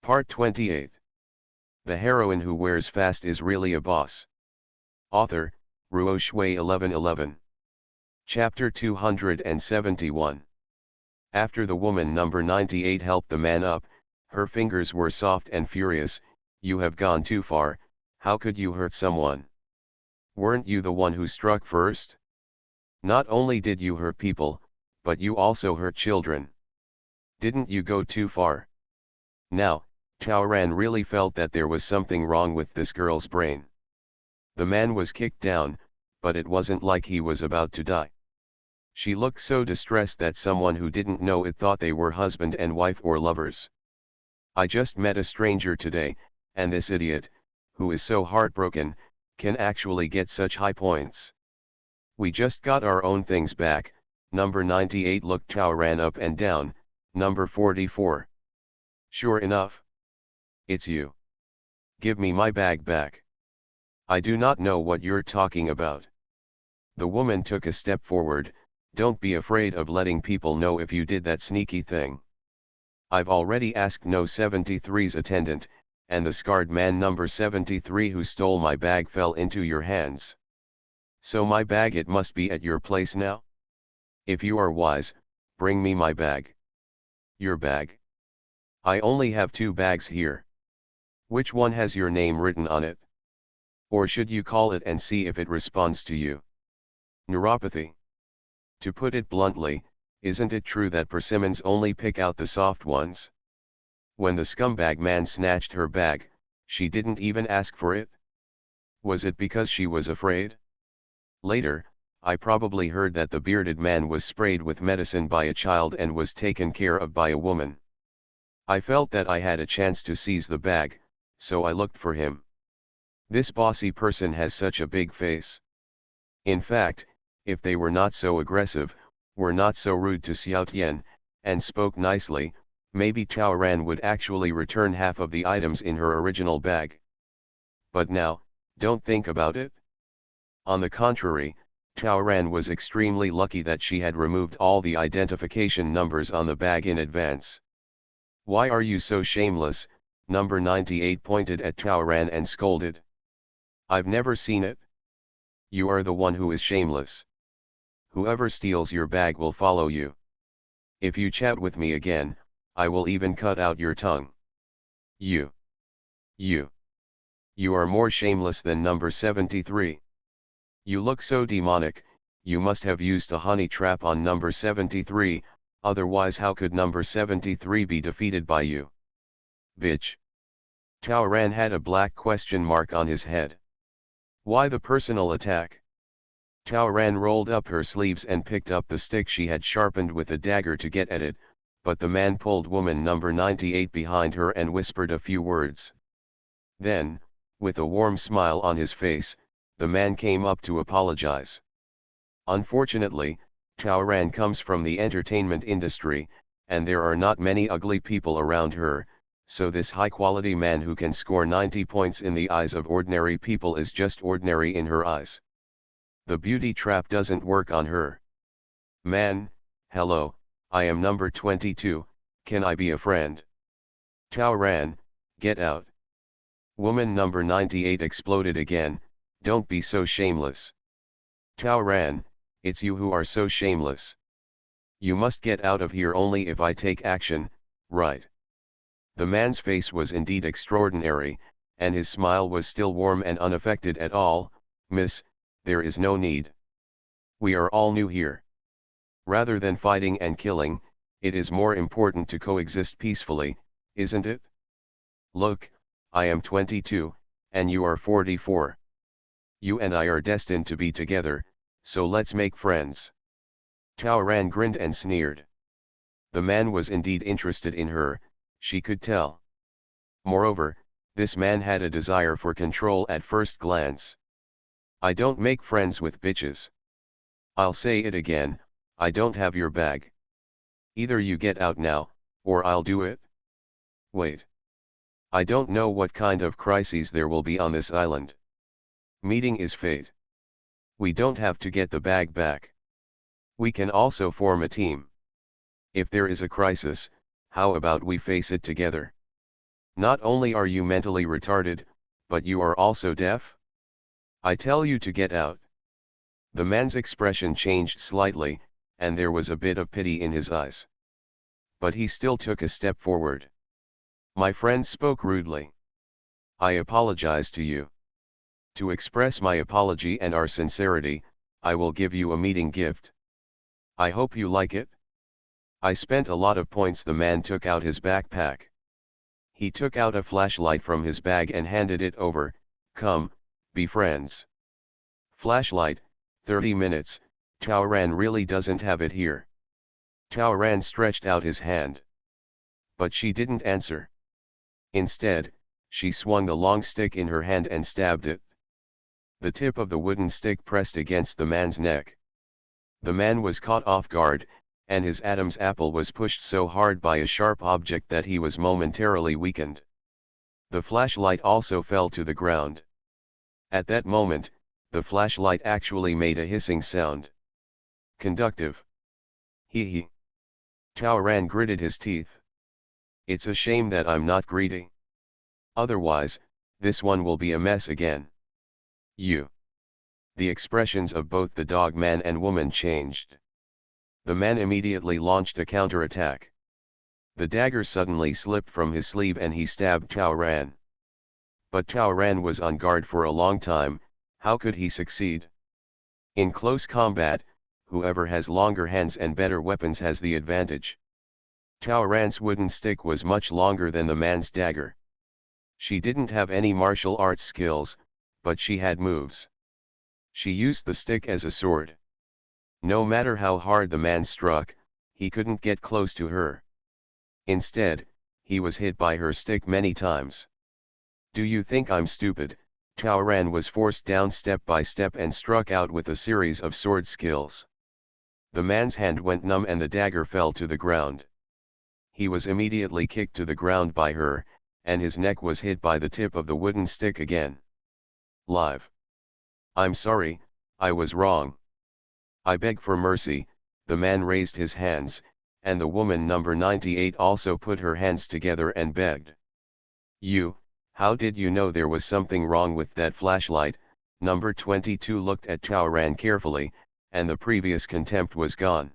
Part 28. The heroine who wears fast is really a boss. Author, Ruo Shui 1111. Chapter 271. After the woman number 98 helped the man up, her fingers were soft and furious. You have gone too far, how could you hurt someone? Weren't you the one who struck first? Not only did you hurt people, but you also hurt children. Didn't you go too far? Now, Taoran really felt that there was something wrong with this girl's brain. The man was kicked down, but it wasn't like he was about to die. She looked so distressed that someone who didn't know it thought they were husband and wife or lovers. I just met a stranger today, and this idiot, who is so heartbroken, can actually get such high points. We just got our own things back. Number 98 looked Taoran up and down. Number 44. Sure enough. It's you. Give me my bag back. I do not know what you're talking about. The woman took a step forward. Don't be afraid of letting people know if you did that sneaky thing. I've already asked No. 73's attendant, and the scarred man number 73 who stole my bag fell into your hands. So my bag, it must be at your place now? If you are wise, bring me my bag. Your bag? I only have 2 bags here. Which one has your name written on it? Or should you call it and see if it responds to you? Neuropathy. To put it bluntly, isn't it true that persimmons only pick out the soft ones? When the scumbag man snatched her bag, she didn't even ask for it? Was it because she was afraid? Later, I probably heard that the bearded man was sprayed with medicine by a child and was taken care of by a woman. I felt that I had a chance to seize the bag, so I looked for him. This bossy person has such a big face. In fact, if they were not so aggressive, were not so rude to Xiao Tian, and spoke nicely, maybe Taoran would actually return half of the items in her original bag. But now, don't think about it. On the contrary, Taoran was extremely lucky that she had removed all the identification numbers on the bag in advance. Why are you so shameless? Number 98 pointed at Taoran and scolded. I've never seen it. You are the one who is shameless. Whoever steals your bag will follow you. If you chat with me again, I will even cut out your tongue. You are more shameless than number 73. You look so demonic, you must have used a honey trap on number 73, otherwise how could number 73 be defeated by you? Bitch. Taoran had a black question mark on his head. Why the personal attack? Taoran rolled up her sleeves and picked up the stick she had sharpened with a dagger to get at it, but the man pulled woman number 98 behind her and whispered a few words. Then, with a warm smile on his face, the man came up to apologize. Unfortunately, Taoran comes from the entertainment industry, and there are not many ugly people around her, so this high-quality man who can score 90 points in the eyes of ordinary people is just ordinary in her eyes. The beauty trap doesn't work on her. Man, hello, I am number 22, can I be a friend? Taoran, get out. Woman number 98 exploded again, don't be so shameless. Taoran, it's you who are so shameless. You must get out of here only if I take action, right? The man's face was indeed extraordinary, and his smile was still warm and unaffected at all. Miss, there is no need. We are all new here. Rather than fighting and killing, it is more important to coexist peacefully, isn't it? Look, I am 22, and you are 44. You and I are destined to be together, so let's make friends. Taoran grinned and sneered. The man was indeed interested in her, she could tell. Moreover, this man had a desire for control at first glance. I don't make friends with bitches. I'll say it again, I don't have your bag. Either you get out now, or I'll do it. Wait. I don't know what kind of crises there will be on this island. Meeting is fate. We don't have to get the bag back. We can also form a team. If there is a crisis, how about we face it together? Not only are you mentally retarded, but you are also deaf? I tell you to get out. The man's expression changed slightly, and there was a bit of pity in his eyes. But he still took a step forward. My friend spoke rudely. I apologize to you. To express my apology and our sincerity, I will give you a meeting gift. I hope you like it. I spent a lot of points. The man took out his backpack. He took out a flashlight from his bag and handed it over. Come, be friends. Flashlight, 30 minutes, Taoran really doesn't have it here. Taoran stretched out his hand. But she didn't answer. Instead, she swung the long stick in her hand and stabbed it. The tip of the wooden stick pressed against the man's neck. The man was caught off guard, and his Adam's apple was pushed so hard by a sharp object that he was momentarily weakened. The flashlight also fell to the ground. At that moment, the flashlight actually made a hissing sound. Conductive. Hee. Taoran gritted his teeth. It's a shame that I'm not greedy. Otherwise, this one will be a mess again. You. The expressions of both the dog man and woman changed. The man immediately launched a counterattack. The dagger suddenly slipped from his sleeve and he stabbed Taoran. But Taoran was on guard for a long time. How could he succeed? In close combat, whoever has longer hands and better weapons has the advantage. Taoran's wooden stick was much longer than the man's dagger. She didn't have any martial arts skills, but she had moves. She used the stick as a sword. No matter how hard the man struck, he couldn't get close to her. Instead, he was hit by her stick many times. Do you think I'm stupid? Taoran was forced down step by step and struck out with a series of sword skills. The man's hand went numb and the dagger fell to the ground. He was immediately kicked to the ground by her, and his neck was hit by the tip of the wooden stick again. Live. I'm sorry, I was wrong. I beg for mercy. The man raised his hands, and the woman number 98 also put her hands together and begged. You, how did you know there was something wrong with that flashlight? Number 22 looked at Taoran carefully, and the previous contempt was gone.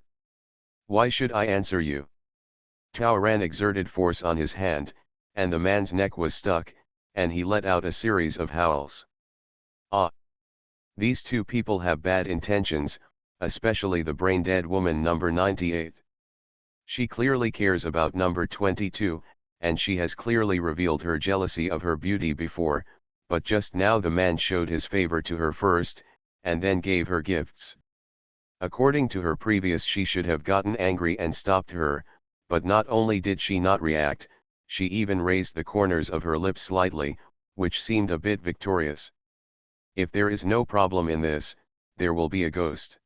Why should I answer you? Taoran exerted force on his hand, and the man's neck was stuck, and he let out a series of howls. Ah! These two people have bad intentions, especially the brain-dead woman number 98. She clearly cares about number 22, and she has clearly revealed her jealousy of her beauty before, but just now the man showed his favor to her first, and then gave her gifts. According to her previous, she should have gotten angry and stopped her, but not only did she not react, she even raised the corners of her lips slightly, which seemed a bit victorious. If there is no problem in this, there will be a ghost.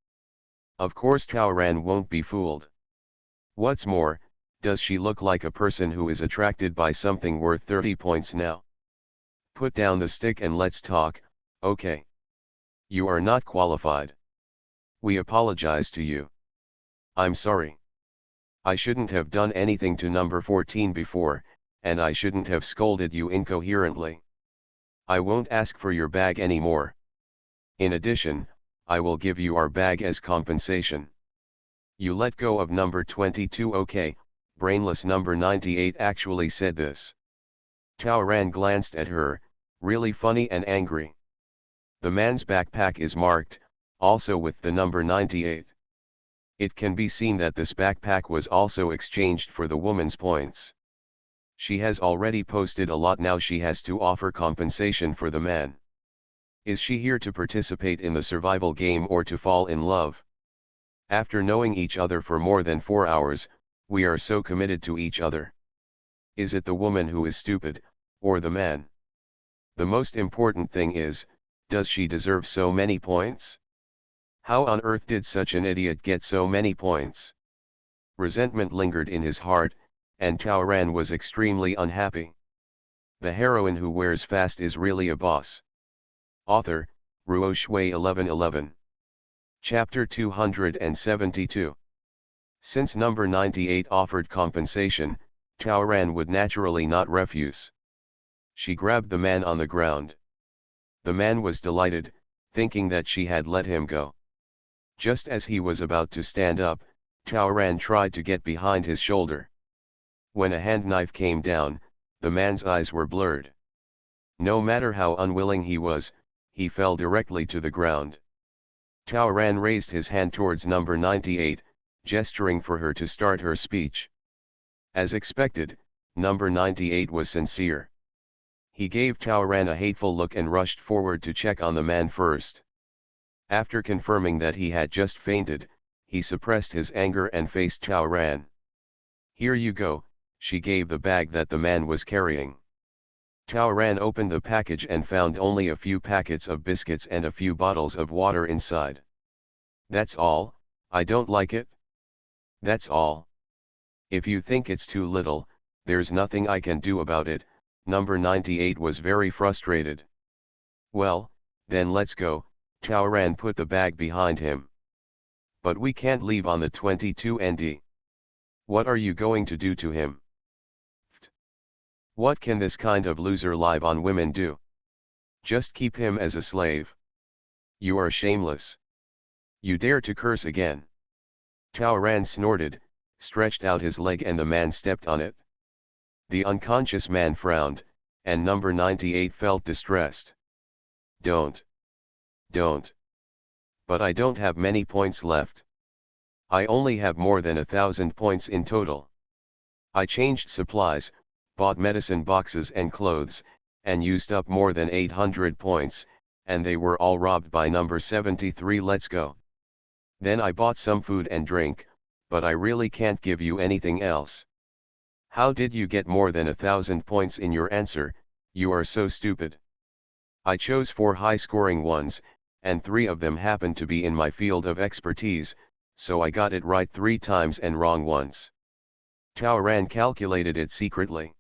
Of course Taoran won't be fooled. What's more, does she look like a person who is attracted by something worth 30 points now? Put down the stick and let's talk, okay? You are not qualified. We apologize to you. I'm sorry. I shouldn't have done anything to number 14 before, and I shouldn't have scolded you incoherently. I won't ask for your bag anymore. In addition, I will give you our bag as compensation. You let go of number 22, okay? Brainless number 98 actually said this. Taoran glanced at her, really funny and angry. The man's backpack is marked, also with the number 98. It can be seen that this backpack was also exchanged for the woman's points. She has already posted a lot, now she has to offer compensation for the man. Is she here to participate in the survival game or to fall in love? After knowing each other for more than 4 hours, we are so committed to each other. Is it the woman who is stupid, or the man? The most important thing is, does she deserve so many points? How on earth did such an idiot get so many points? Resentment lingered in his heart, and Taoran was extremely unhappy. The heroine who wears fast is really a boss. Author, Ruo Shui 1111. Chapter 272. Since number 98 offered compensation, Taoran would naturally not refuse. She grabbed the man on the ground. The man was delighted, thinking that she had let him go. Just as he was about to stand up, Taoran tried to get behind his shoulder. When a hand knife came down, the man's eyes were blurred. No matter how unwilling he was, he fell directly to the ground. Taoran raised his hand towards number 98, gesturing for her to start her speech. As expected, number 98 was sincere. He gave Taoran a hateful look and rushed forward to check on the man first. After confirming that he had just fainted, he suppressed his anger and faced Taoran. "Here you go," she gave the bag that the man was carrying. Taoran opened the package and found only a few packets of biscuits and a few bottles of water inside. "That's all, I don't like it." "That's all. If you think it's too little, there's nothing I can do about it." Number 98 was very frustrated. "Well, then let's go." Taoran put the bag behind him. "But we can't leave on the 22nd. What are you going to do to him?" "What can this kind of loser live on women do? Just keep him as a slave. You are shameless. You dare to curse again." Taoran snorted, stretched out his leg and the man stepped on it. The unconscious man frowned, and number 98 felt distressed. Don't. But I don't have many points left. I only have more than 1,000 points in total. I changed supplies, bought medicine boxes and clothes, and used up more than 800 points, and they were all robbed by number 73. Let's go. Then I bought some food and drink, but I really can't give you anything else." "How did you get more than 1,000 points in your answer? You are so stupid." "I chose 4 high-scoring ones, and 3 of them happened to be in my field of expertise, so I got it right 3 times and wrong once." Taoran calculated it secretly.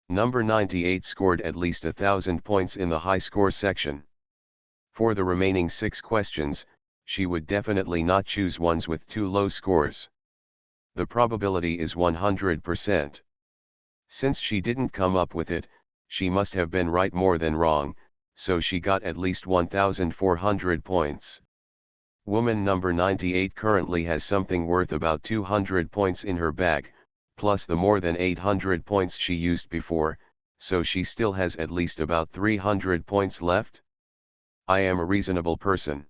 Number 98 scored at least 1,000 points in the high-score section. For the remaining 6 questions, she would definitely not choose ones with too low scores. The probability is 100%. Since she didn't come up with it, she must have been right more than wrong, so she got at least 1,400 points. Woman number 98 currently has something worth about 200 points in her bag, plus the more than 800 points she used before, so she still has at least about 300 points left. I am a reasonable person.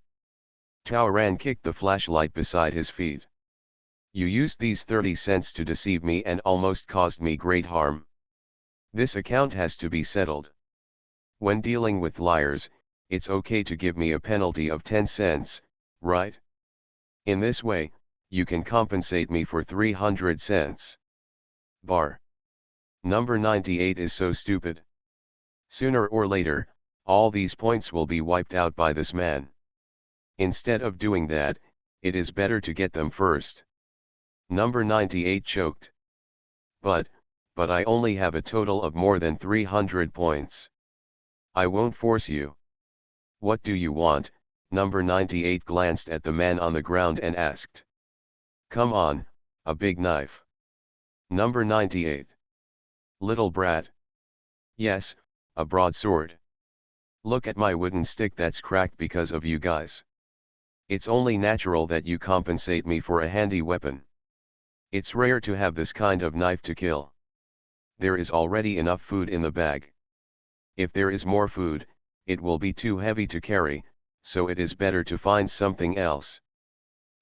Taoran kicked the flashlight beside his feet. You used these 30 cents to deceive me and almost caused me great harm. This account has to be settled. When dealing with liars, it's okay to give me a penalty of 10 cents, right? In this way, you can compensate me for 300 cents. Bar. Number 98 is so stupid. Sooner or later, all these points will be wiped out by this man. Instead of doing that, it is better to get them first. Number 98 choked. But I only have a total of more than 300 points. I won't force you. What do you want? Number 98 glanced at the man on the ground and asked. Come on, a big knife. Number 98. Little brat. Yes, a broadsword. Look at my wooden stick that's cracked because of you guys. It's only natural that you compensate me for a handy weapon. It's rare to have this kind of knife to kill. There is already enough food in the bag. If there is more food, it will be too heavy to carry, so it is better to find something else.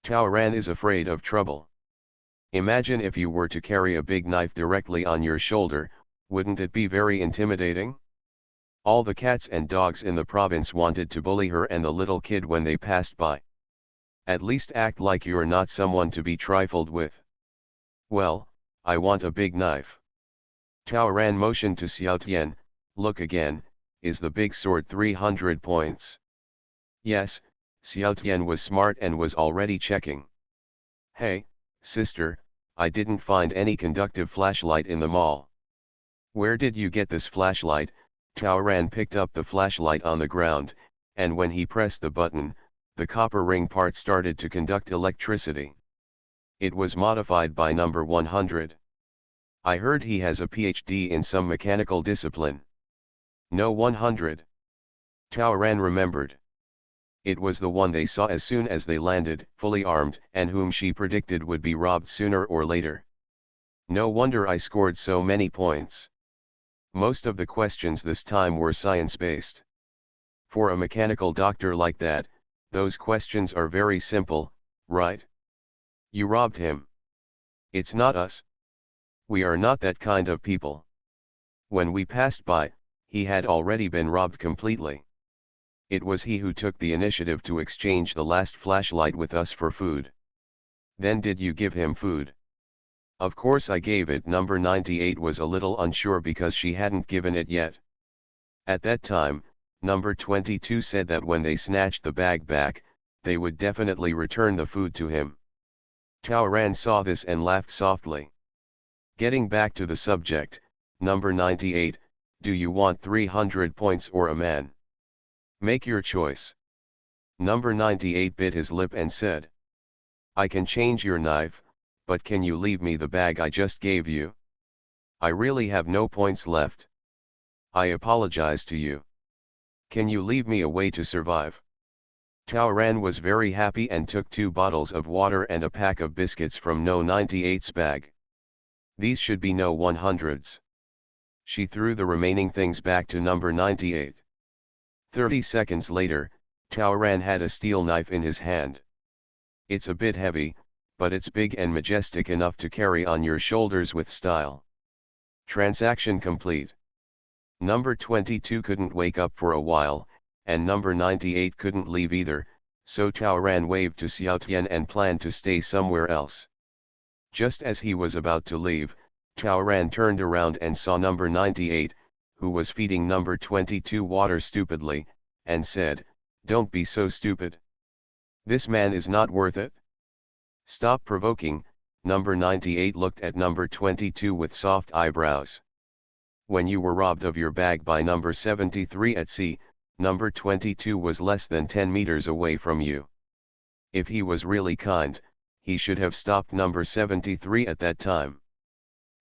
Taoran is afraid of trouble. Imagine if you were to carry a big knife directly on your shoulder, wouldn't it be very intimidating? All the cats and dogs in the province wanted to bully her and the little kid when they passed by. At least act like you're not someone to be trifled with. Well, I want a big knife. Taoran motioned to Xiao Tian. Look again, is the big sword 300 points? Yes, Xiao Tian was smart and was already checking. Hey, sister, I didn't find any conductive flashlight in the mall. Where did you get this flashlight? Taoran picked up the flashlight on the ground, and when he pressed the button, the copper ring part started to conduct electricity. It was modified by number 100. I heard he has a PhD in some mechanical discipline. No 100. Taoran remembered. It was the one they saw as soon as they landed, fully armed, and whom she predicted would be robbed sooner or later. No wonder I scored so many points. Most of the questions this time were science-based. For a mechanical doctor like that, those questions are very simple, right? You robbed him. It's not us. We are not that kind of people. When we passed by, he had already been robbed completely. It was he who took the initiative to exchange the last flashlight with us for food. Then did you give him food? Of course I gave it. Number 98 was a little unsure because she hadn't given it yet. At that time, number 22 said that when they snatched the bag back, they would definitely return the food to him. Taoran saw this and laughed softly. Getting back to the subject, number 98, do you want 300 points or a man? Make your choice. Number 98 bit his lip and said, I can change your knife, but can you leave me the bag I just gave you? I really have no points left. I apologize to you. Can you leave me a way to survive? Taoran was very happy and took 2 bottles of water and a pack of biscuits from No 98's bag. These should be No 100's. She threw the remaining things back to number 98. 30 seconds later, Taoran had a steel knife in his hand. It's a bit heavy, but it's big and majestic enough to carry on your shoulders with style. Transaction complete. Number 22 couldn't wake up for a while, and number 98 couldn't leave either, so Taoran waved to Xiaotian and planned to stay somewhere else. Just as he was about to leave, Taoran turned around and saw number 98, who was feeding number 22 water stupidly, and said, Don't be so stupid. This man is not worth it. Stop provoking. Number 98 looked at number 22 with soft eyebrows. When you were robbed of your bag by number 73 at sea, number 22 was less than 10 meters away from you. If he was really kind, he should have stopped number 73 at that time.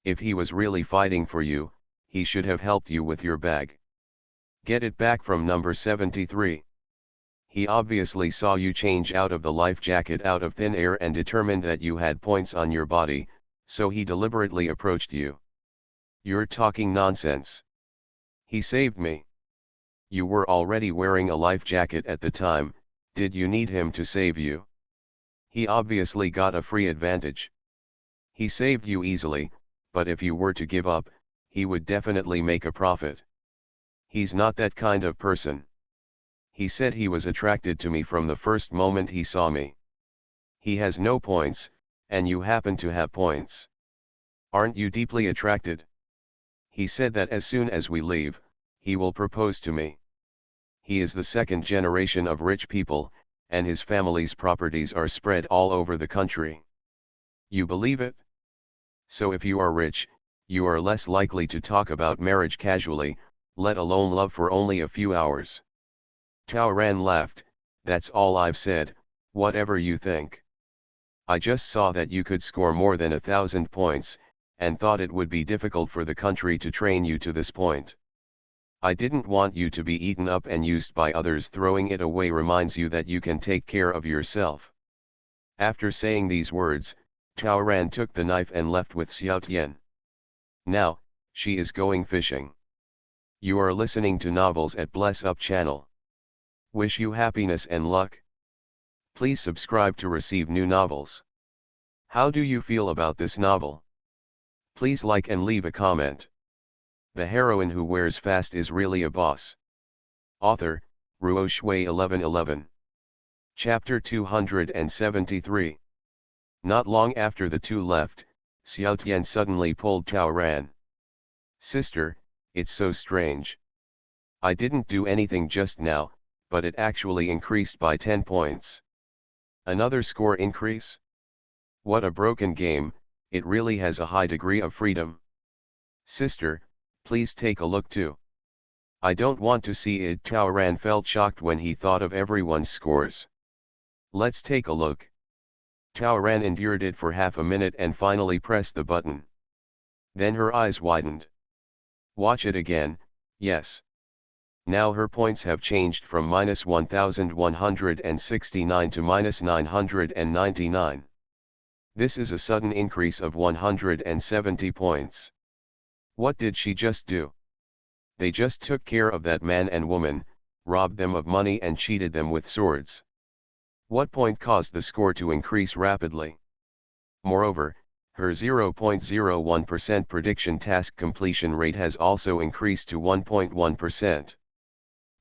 If he was really fighting for you, he should have helped you with your bag. Get it back from number 73. He obviously saw you change out of the life jacket out of thin air and determined that you had points on your body, so he deliberately approached you. You're talking nonsense. He saved me. You were already wearing a life jacket at the time, did you need him to save you? He obviously got a free advantage. He saved you easily, but if you were to give up, he would definitely make a profit. He's not that kind of person. He said he was attracted to me from the first moment he saw me. He has no points, and you happen to have points. Aren't you deeply attracted? He said that as soon as we leave, he will propose to me. He is the second generation of rich people, and his family's properties are spread all over the country. You believe it? So if you are rich, you are less likely to talk about marriage casually, let alone love for only a few hours. Taoran laughed, That's all I've said, whatever you think. I just saw that you could score more than 1,000 points, and thought it would be difficult for the country to train you to this point. I didn't want you to be eaten up and used by others. Throwing it away reminds you that you can take care of yourself. After saying these words, Taoran took the knife and left with Xiaotian. Now, she is going fishing. You are listening to novels at Bless Up channel. Wish you happiness and luck. Please subscribe to receive new novels. How do you feel about this novel? Please like and leave a comment. The heroine who wears fast is really a boss. Author, Ruo Shui 1111. Chapter 273. Not long after the two left, Xiaotian suddenly pulled Taoran. Sister, it's so strange. I didn't do anything just now, but it actually increased by 10 points. Another score increase? What a broken game, it really has a high degree of freedom. Sister, please take a look too. I don't want to see it. Taoran felt shocked when he thought of everyone's scores. Let's take a look. Taoran endured it for half a minute and finally pressed the button. Then her eyes widened. Watch it again, yes. Now her points have changed from -1169 to -999. This is a sudden increase of 170 points. What did she just do? They just took care of that man and woman, robbed them of money and cheated them with swords. What point caused the score to increase rapidly? Moreover, her 0.01% prediction task completion rate has also increased to 1.1%.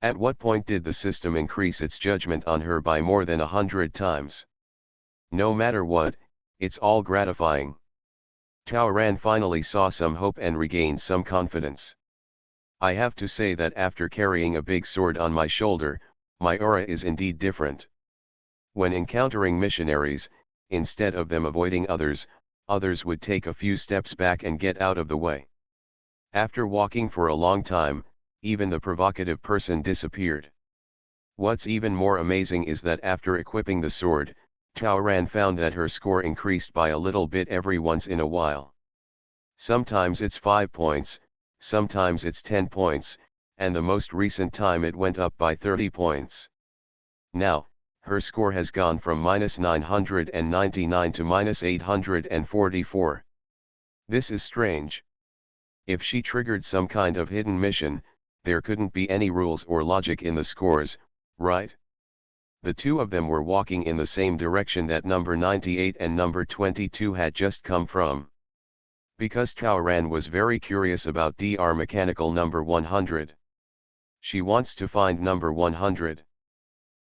At what point did the system increase its judgment on her by more than 100 times? No matter what, it's all gratifying. Taoran finally saw some hope and regained some confidence. I have to say that after carrying a big sword on my shoulder, my aura is indeed different. When encountering missionaries, instead of them avoiding others, others would take a few steps back and get out of the way. After walking for a long time, even the provocative person disappeared. What's even more amazing is that after equipping the sword, Taoran found that her score increased by a little bit every once in a while. Sometimes it's 5 points, sometimes it's 10 points, and the most recent time it went up by 30 points. Now, her score has gone from -999 to -844. This is strange. If she triggered some kind of hidden mission, there couldn't be any rules or logic in the scores, right? The two of them were walking in the same direction that number 98 and number 22 had just come from. Because Taoran was very curious about Dr. Mechanical number 100. She wants to find number 100.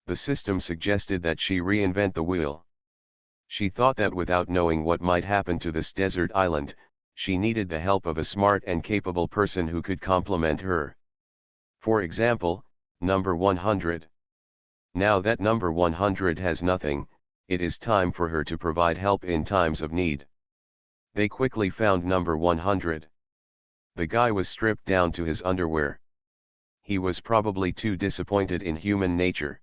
The system suggested that she reinvent the wheel. She thought that without knowing what might happen to this desert island, she needed the help of a smart and capable person who could complement her. For example, number 100. Now that number 100 has nothing, it is time for her to provide help in times of need. They quickly found number 100. The guy was stripped down to his underwear. He was probably too disappointed in human nature.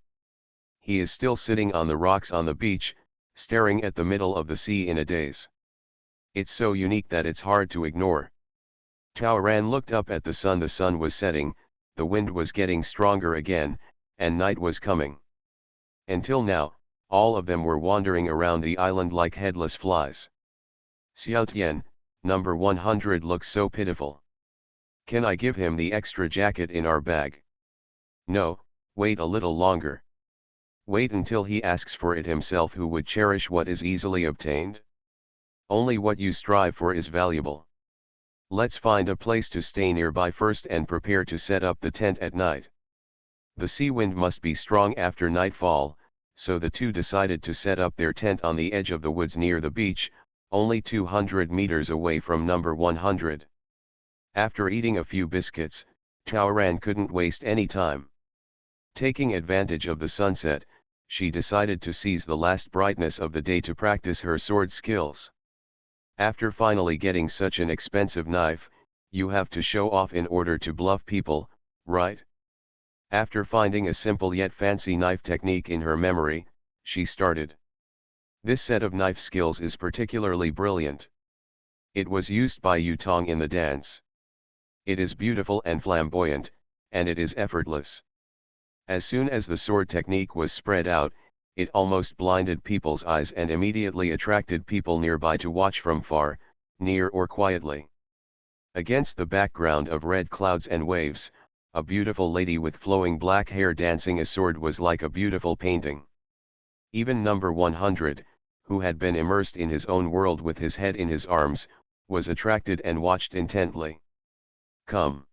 He is still sitting on the rocks on the beach, staring at the middle of the sea in a daze. It's so unique that it's hard to ignore. Taoran looked up at the sun was setting, the wind was getting stronger again, and night was coming. Until now, all of them were wandering around the island like headless flies. Xiaotian, number 100 looks so pitiful. Can I give him the extra jacket in our bag? No, wait a little longer. Wait until he asks for it himself. Who would cherish what is easily obtained? Only what you strive for is valuable. Let's find a place to stay nearby first and prepare to set up the tent at night. The sea wind must be strong after nightfall, so the two decided to set up their tent on the edge of the woods near the beach, only 200 meters away from number 100. After eating a few biscuits, Taoran couldn't waste any time. Taking advantage of the sunset, she decided to seize the last brightness of the day to practice her sword skills. After finally getting such an expensive knife, you have to show off in order to bluff people, right? After finding a simple yet fancy knife technique in her memory, she started. This set of knife skills is particularly brilliant. It was used by Yutong in the dance. It is beautiful and flamboyant, and it is effortless. As soon as the sword technique was spread out, it almost blinded people's eyes and immediately attracted people nearby to watch from far, near or quietly. Against the background of red clouds and waves, a beautiful lady with flowing black hair dancing a sword was like a beautiful painting. Even number 100, who had been immersed in his own world with his head in his arms, was attracted and watched intently. Come.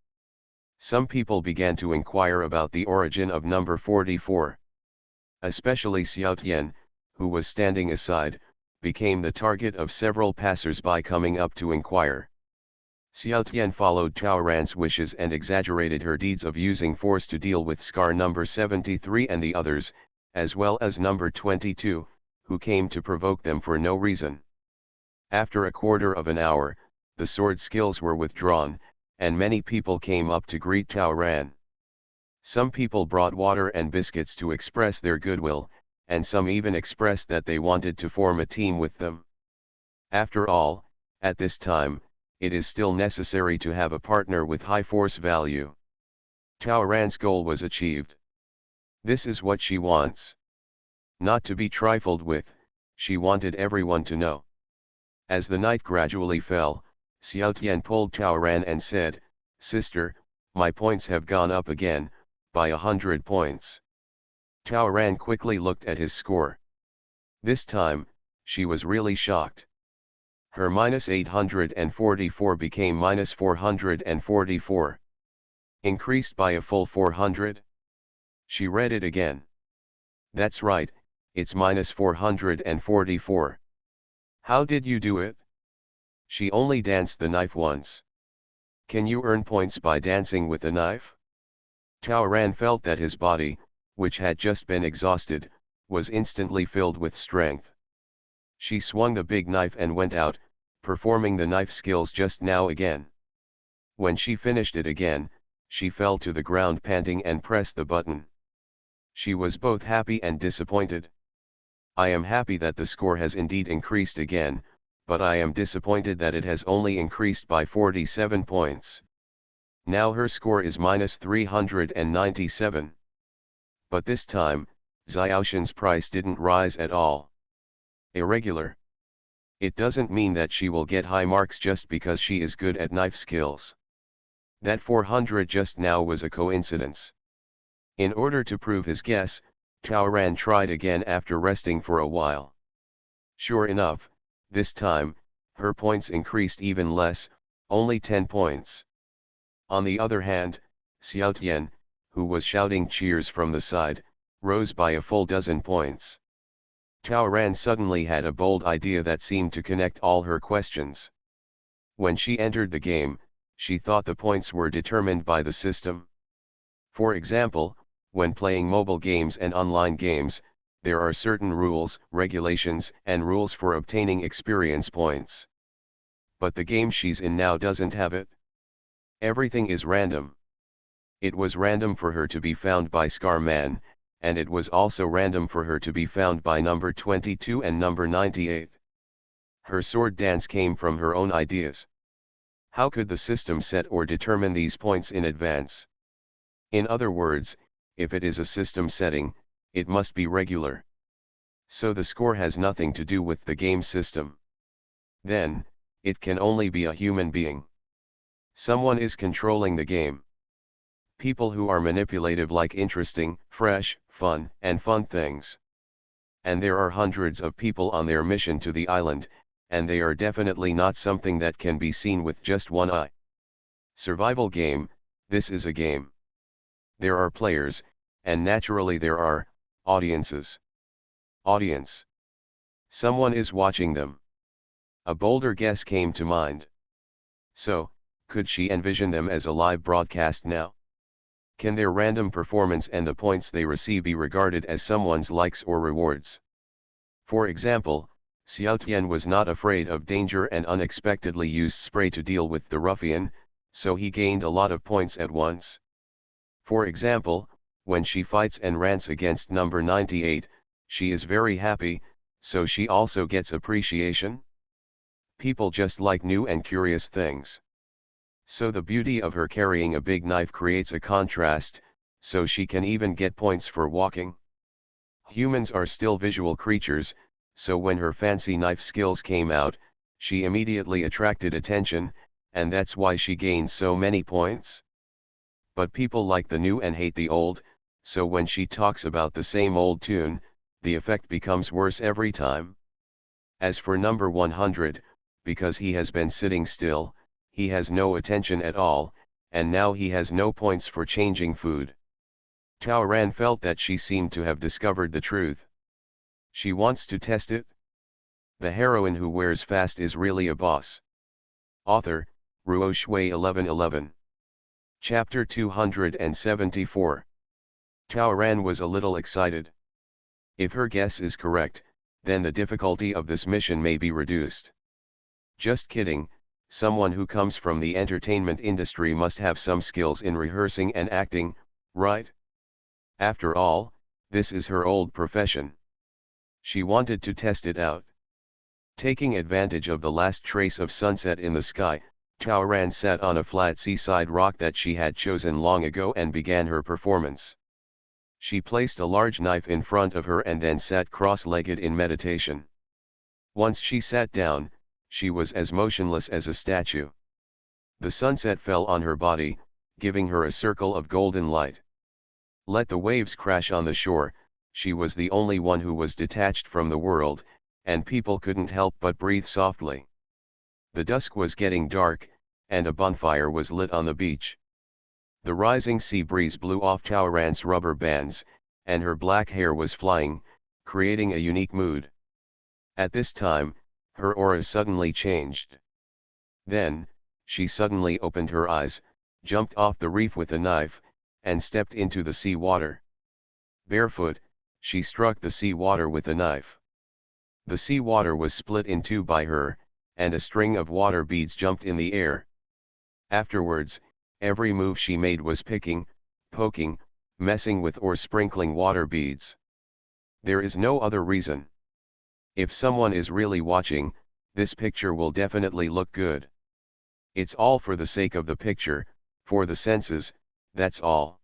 Some people began to inquire about the origin of number 44. Especially Xiaotian, who was standing aside, became the target of several passers-by coming up to inquire. Xiaotian followed Taoran's wishes and exaggerated her deeds of using force to deal with Scar number 73 and the others, as well as number 22, who came to provoke them for no reason. After a quarter of an hour, the sword skills were withdrawn, and many people came up to greet Taoran. Some people brought water and biscuits to express their goodwill, and some even expressed that they wanted to form a team with them. After all, at this time, it is still necessary to have a partner with high force value. Tao Ran's goal was achieved. This is what she wants. Not to be trifled with, she wanted everyone to know. As the night gradually fell, Xiao Tian pulled Tao Ran and said, "Sister, my points have gone up again, by 100 points." Tao Ran quickly looked at his score. This time, she was really shocked. Her -844 became -444. Increased by a full 400. She read it again. That's right, it's -444. How did you do it? She only danced the knife once. Can you earn points by dancing with a knife? Tao Ran felt that his body, which had just been exhausted, was instantly filled with strength. She swung the big knife and went out, performing the knife skills just now again. When she finished it again, she fell to the ground panting and pressed the button. She was both happy and disappointed. I am happy that the score has indeed increased again, but I am disappointed that it has only increased by 47 points. Now her score is -397. But this time, Xiaoshan's price didn't rise at all. Irregular. It doesn't mean that she will get high marks just because she is good at knife skills. That 400 just now was a coincidence. In order to prove his guess, Tao Ran tried again after resting for a while. Sure enough, this time, her points increased even less, only 10 points. On the other hand, Xiao Tian, who was shouting cheers from the side, rose by a full dozen points. Tao Ran suddenly had a bold idea that seemed to connect all her questions. When she entered the game, she thought the points were determined by the system. For example, when playing mobile games and online games, there are certain rules, regulations, and rules for obtaining experience points. But the game she's in now doesn't have it. Everything is random. It was random for her to be found by Scar Man, and it was also random for her to be found by number 22 and number 98. Her sword dance came from her own ideas. How could the system set or determine these points in advance? In other words, if it is a system setting, it must be regular. So the score has nothing to do with the game system. Then, it can only be a human being. Someone is controlling the game. People who are manipulative like interesting, fresh, fun things. And there are hundreds of people on their mission to the island, and they are definitely not something that can be seen with just one eye. Survival game, this is a game. There are players, and naturally there are audiences. Audience. Someone is watching them. A bolder guess came to mind. So, could she envision them as a live broadcast now? Can their random performance and the points they receive be regarded as someone's likes or rewards? For example, Xiao Tian was not afraid of danger and unexpectedly used spray to deal with the ruffian, so he gained a lot of points at once. For example, when she fights and rants against number 98, she is very happy, so she also gets appreciation. People just like new and curious things. So the beauty of her carrying a big knife creates a contrast, so she can even get points for walking. Humans are still visual creatures, so when her fancy knife skills came out, she immediately attracted attention, and that's why she gained so many points. But people like the new and hate the old, so when she talks about the same old tune, the effect becomes worse every time. As for number 100, because he has been sitting still, he has no attention at all, and now he has no points for changing food. Tao Ran felt that she seemed to have discovered the truth. She wants to test it. The heroine who wears fast is really a boss. Author, Ruo Shui 1111. Chapter 274. Tao Ran was a little excited. If her guess is correct, then the difficulty of this mission may be reduced. Just kidding, someone who comes from the entertainment industry must have some skills in rehearsing and acting, right? After all, this is her old profession. She wanted to test it out. Taking advantage of the last trace of sunset in the sky, Taoran sat on a flat seaside rock that she had chosen long ago and began her performance. She placed a large knife in front of her and then sat cross-legged in meditation. Once she sat down, she was as motionless as a statue. The sunset fell on her body, giving her a circle of golden light. Let the waves crash on the shore, she was the only one who was detached from the world, and people couldn't help but breathe softly. The dusk was getting dark, and a bonfire was lit on the beach. The rising sea breeze blew off Taoran's rubber bands, and her black hair was flying, creating a unique mood. At this time, her aura suddenly changed. Then, she suddenly opened her eyes, jumped off the reef with a knife, and stepped into the sea water. Barefoot, she struck the sea water with a knife. The sea water was split in two by her, and a string of water beads jumped in the air. Afterwards, every move she made was picking, poking, messing with or sprinkling water beads. There is no other reason. If someone is really watching, this picture will definitely look good. It's all for the sake of the picture, for the senses, that's all.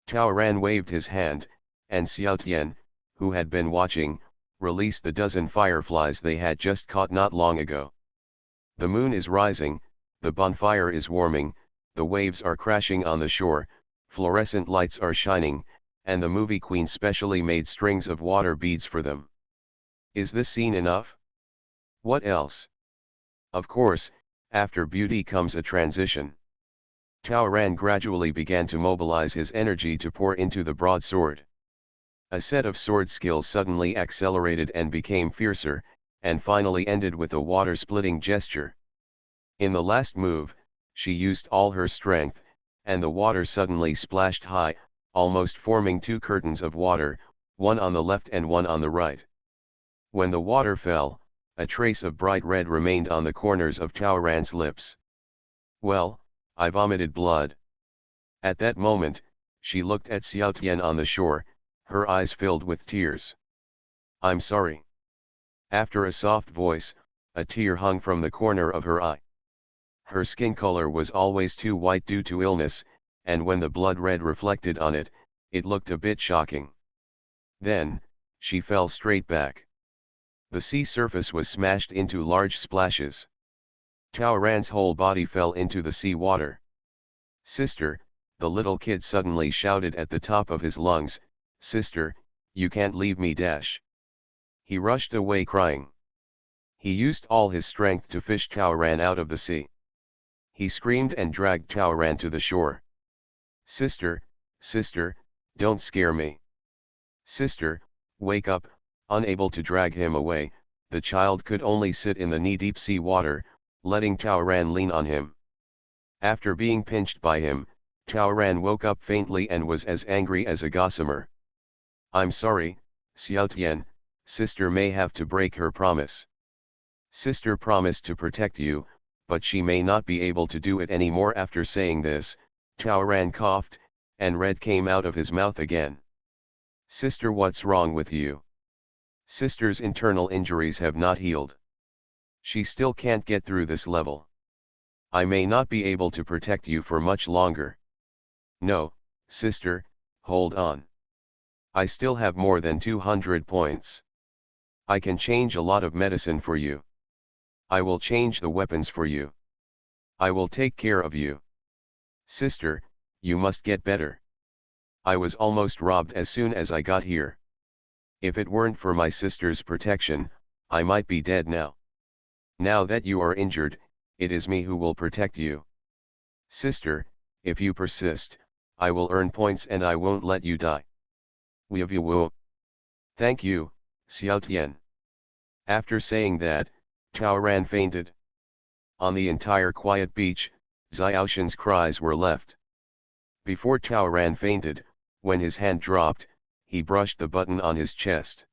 Taoran waved his hand, and Xiaotian, who had been watching, released the dozen fireflies they had just caught not long ago. The moon is rising, the bonfire is warming, the waves are crashing on the shore, fluorescent lights are shining, and the movie queen specially made strings of water beads for them. Is this scene enough? What else? Of course, after beauty comes a transition. Taoran gradually began to mobilize his energy to pour into the broadsword. A set of sword skills suddenly accelerated and became fiercer, and finally ended with a water-splitting gesture. In the last move, she used all her strength, and the water suddenly splashed high, almost forming two curtains of water, one on the left and one on the right. When the water fell, a trace of bright red remained on the corners of Taoran's lips. Well, I vomited blood. At that moment, she looked at Xiaotian on the shore, her eyes filled with tears. I'm sorry. After a soft voice, a tear hung from the corner of her eye. Her skin color was always too white due to illness, and when the blood red reflected on it, it looked a bit shocking. Then, she fell straight back. The sea surface was smashed into large splashes. Taoran's whole body fell into the sea water. Sister, the little kid suddenly shouted at the top of his lungs, Sister, you can't leave me dash. He rushed away crying. He used all his strength to fish Taoran out of the sea. He screamed and dragged Taoran to the shore. Sister, sister, don't scare me. Sister, wake up. Unable to drag him away, the child could only sit in the knee-deep sea water, letting Taoran lean on him. After being pinched by him, Taoran woke up faintly and was as angry as a gossamer. I'm sorry, Xiaotian, sister may have to break her promise. Sister promised to protect you, but she may not be able to do it anymore. After saying this, Taoran coughed, and red came out of his mouth again. Sister, what's wrong with you? Sister's internal injuries have not healed. She still can't get through this level. I may not be able to protect you for much longer. No, sister, hold on. I still have more than 200 points. I can change a lot of medicine for you. I will change the weapons for you. I will take care of you. Sister, you must get better. I was almost robbed as soon as I got here. If it weren't for my sister's protection, I might be dead now. Now that you are injured, it is me who will protect you. Sister, if you persist, I will earn points and I won't let you die. We'll. Thank you, Xiaotian. After saying that, Taoran fainted. On the entire quiet beach, Xiaoshan's cries were left. Before Taoran fainted, when his hand dropped, he brushed the button on his chest.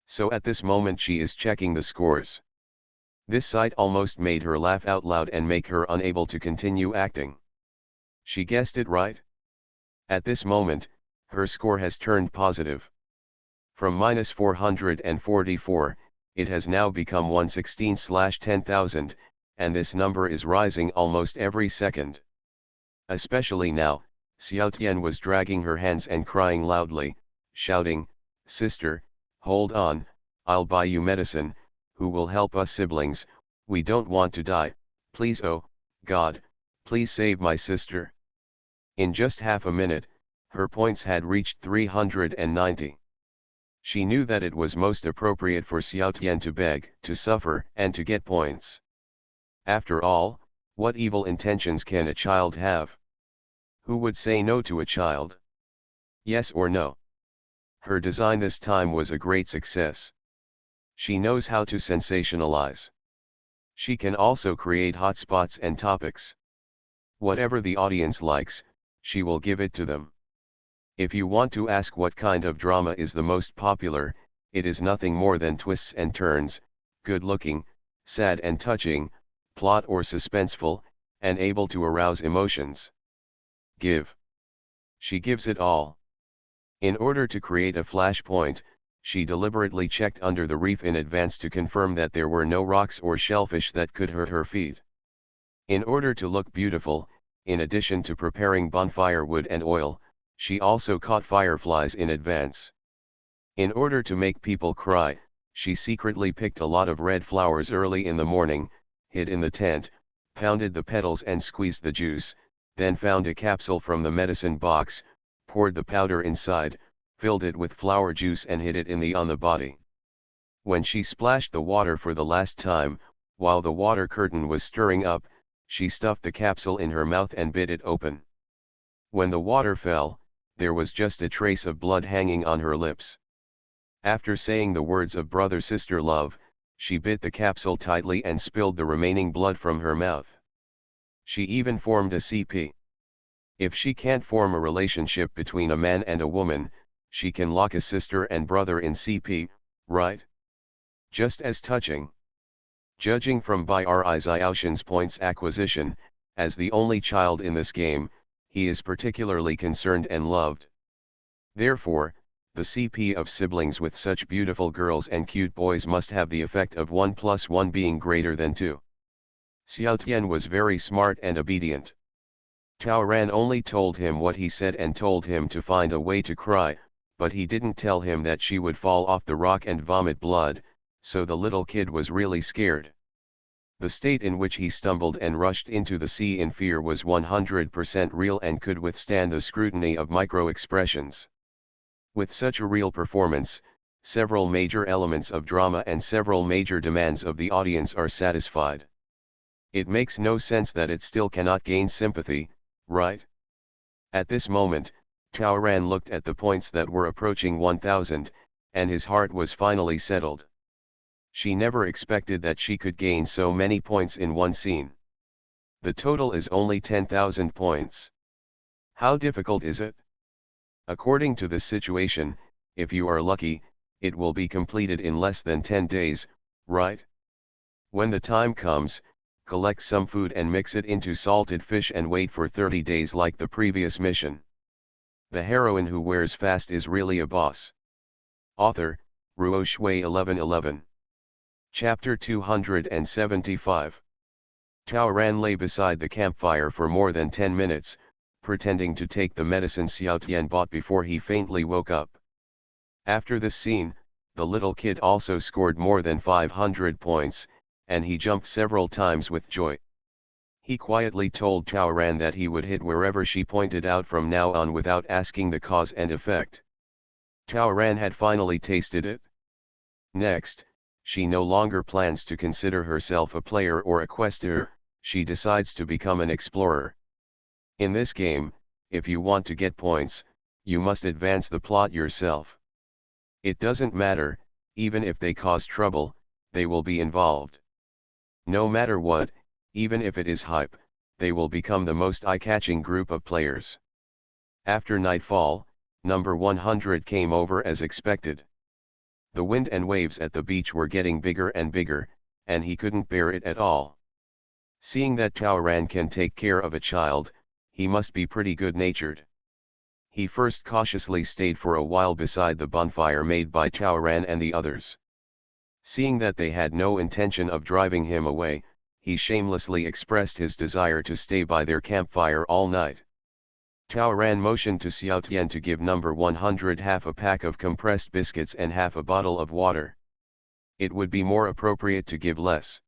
So at this moment she is checking the scores. This sight almost made her laugh out loud and make her unable to continue acting. She guessed it right. At this moment, her score has turned positive. From -444, it has now become 116/10,000, and this number is rising almost every second. Especially now, Xiaotian was dragging her hands and crying loudly, shouting, "Sister, hold on, I'll buy you medicine, who will help us siblings, we don't want to die, please, oh, God, please save my sister." In just half a minute, her points had reached 390. She knew that it was most appropriate for Xiaotian to beg, to suffer, and to get points. After all, what evil intentions can a child have? Who would say no to a child? Yes or no? Her design this time was a great success. She knows how to sensationalize. She can also create hotspots and topics. Whatever the audience likes, she will give it to them. If you want to ask what kind of drama is the most popular, it is nothing more than twists and turns, good-looking, sad and touching, plot or suspenseful, and able to arouse emotions. Give. She gives it all. In order to create a flashpoint, she deliberately checked under the reef in advance to confirm that there were no rocks or shellfish that could hurt her feet. In order to look beautiful, in addition to preparing bonfire wood and oil, she also caught fireflies in advance. In order to make people cry, she secretly picked a lot of red flowers early in the morning, hid in the tent, pounded the petals and squeezed the juice, then found a capsule from the medicine box, poured the powder inside, filled it with flower juice and hid it on the body. When she splashed the water for the last time, while the water curtain was stirring up, she stuffed the capsule in her mouth and bit it open. When the water fell, there was just a trace of blood hanging on her lips. After saying the words of brother-sister love, she bit the capsule tightly and spilled the remaining blood from her mouth. She even formed a CP. If she can't form a relationship between a man and a woman, she can lock a sister and brother in CP, right? Just as touching. Judging from Bai-Ri Xiaoxian's points acquisition, as the only child in this game, he is particularly concerned and loved. Therefore, the CP of siblings with such beautiful girls and cute boys must have the effect of 1 + 1 being greater than 2. Xiaotian was very smart and obedient. Tao Ran only told him what he said and told him to find a way to cry, but he didn't tell him that she would fall off the rock and vomit blood, so the little kid was really scared. The state in which he stumbled and rushed into the sea in fear was 100% real and could withstand the scrutiny of micro-expressions. With such a real performance, several major elements of drama and several major demands of the audience are satisfied. It makes no sense that it still cannot gain sympathy, right? At this moment, Tao Ran looked at the points that were approaching 1000, and his heart was finally settled. She never expected that she could gain so many points in one scene. The total is only 10,000 points. How difficult is it? According to this situation, if you are lucky, it will be completed in less than 10 days, right? When the time comes, collect some food and mix it into salted fish and wait for 30 days like the previous mission. The heroine who wears fast is really a boss. Author, Ruo Shui 1111. Chapter 275. Tao Ran lay beside the campfire for more than 10 minutes, pretending to take the medicine Xiaotian bought before he faintly woke up. After this scene, the little kid also scored more than 500 points, and he jumped several times with joy. He quietly told Tao Ran that he would hit wherever she pointed out from now on without asking the cause and effect. Tao Ran had finally tasted it. Next, she no longer plans to consider herself a player or a quester, she decides to become an explorer. In this game, if you want to get points, you must advance the plot yourself. It doesn't matter, even if they cause trouble, they will be involved. No matter what, even if it is hype, they will become the most eye-catching group of players. After nightfall, number 100 came over as expected. The wind and waves at the beach were getting bigger and bigger, and he couldn't bear it at all. Seeing that Tao Ran can take care of a child, he must be pretty good-natured. He first cautiously stayed for a while beside the bonfire made by Tao Ran and the others. Seeing that they had no intention of driving him away, he shamelessly expressed his desire to stay by their campfire all night. Tao Ran motioned to Xiao Tian to give number 100 half a pack of compressed biscuits and half a bottle of water. It would be more appropriate to give less.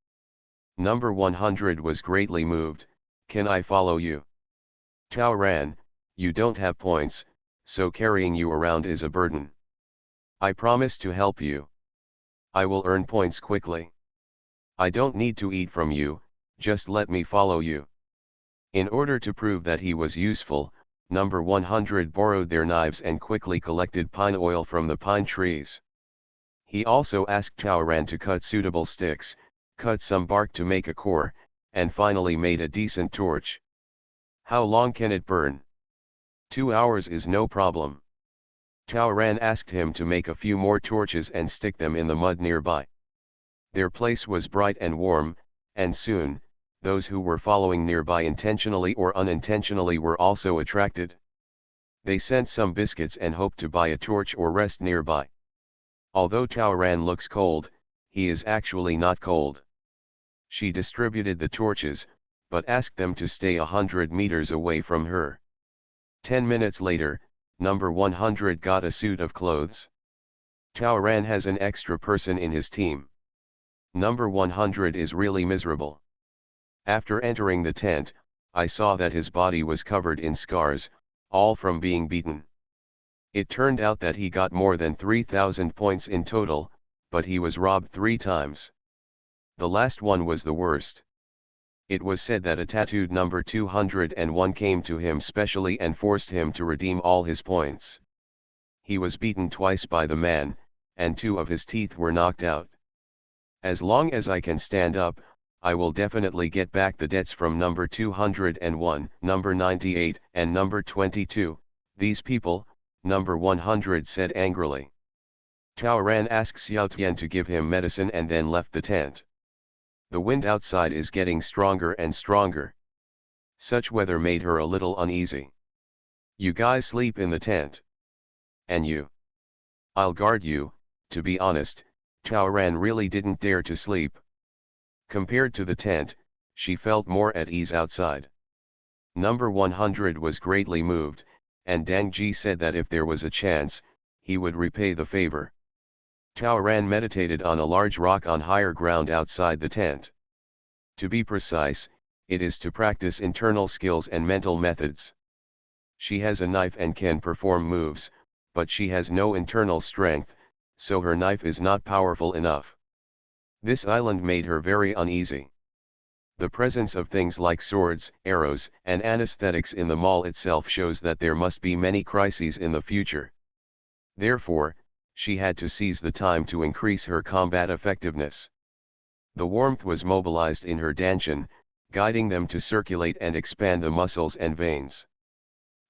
Number 100 was greatly moved. Can I follow you? Tao Ran, you don't have points, so carrying you around is a burden. I promise to help you. I will earn points quickly. I don't need to eat from you, just let me follow you. In order to prove that he was useful, number 100 borrowed their knives and quickly collected pine oil from the pine trees. He also asked Tao Ran to cut suitable sticks, cut some bark to make a core, and finally made a decent torch. How long can it burn? 2 hours is no problem. Tao Ran asked him to make a few more torches and stick them in the mud nearby. Their place was bright and warm, and soon, those who were following nearby intentionally or unintentionally were also attracted. They sent some biscuits and hoped to buy a torch or rest nearby. Although Tao Ran looks cold, he is actually not cold. She distributed the torches, but asked them to stay 100 meters away from her. 10 minutes later, number 100 got a suit of clothes. Tao Ran has an extra person in his team. Number 100 is really miserable. After entering the tent, I saw that his body was covered in scars, all from being beaten. It turned out that he got more than 3,000 points in total, but he was robbed 3 times. The last one was the worst. It was said that a tattooed number 201 came to him specially and forced him to redeem all his points. He was beaten twice by the man, and 2 of his teeth were knocked out. As long as I can stand up, I will definitely get back the debts from number 201, number 98, and number 22, these people, number 100 said angrily. Tao Ran asked Xiao Tian to give him medicine and then left the tent. The wind outside is getting stronger and stronger. Such weather made her a little uneasy. You guys sleep in the tent. And you? I'll guard you. To be honest, Tao Ran really didn't dare to sleep. Compared to the tent, she felt more at ease outside. Number 100 was greatly moved, and Dang Ji said that if there was a chance, he would repay the favor. Tao Ran meditated on a large rock on higher ground outside the tent. To be precise, it is to practice internal skills and mental methods. She has a knife and can perform moves, but she has no internal strength, so her knife is not powerful enough. This island made her very uneasy. The presence of things like swords, arrows, and anesthetics in the mall itself shows that there must be many crises in the future. Therefore, she had to seize the time to increase her combat effectiveness. The warmth was mobilized in her dantian, guiding them to circulate and expand the muscles and veins.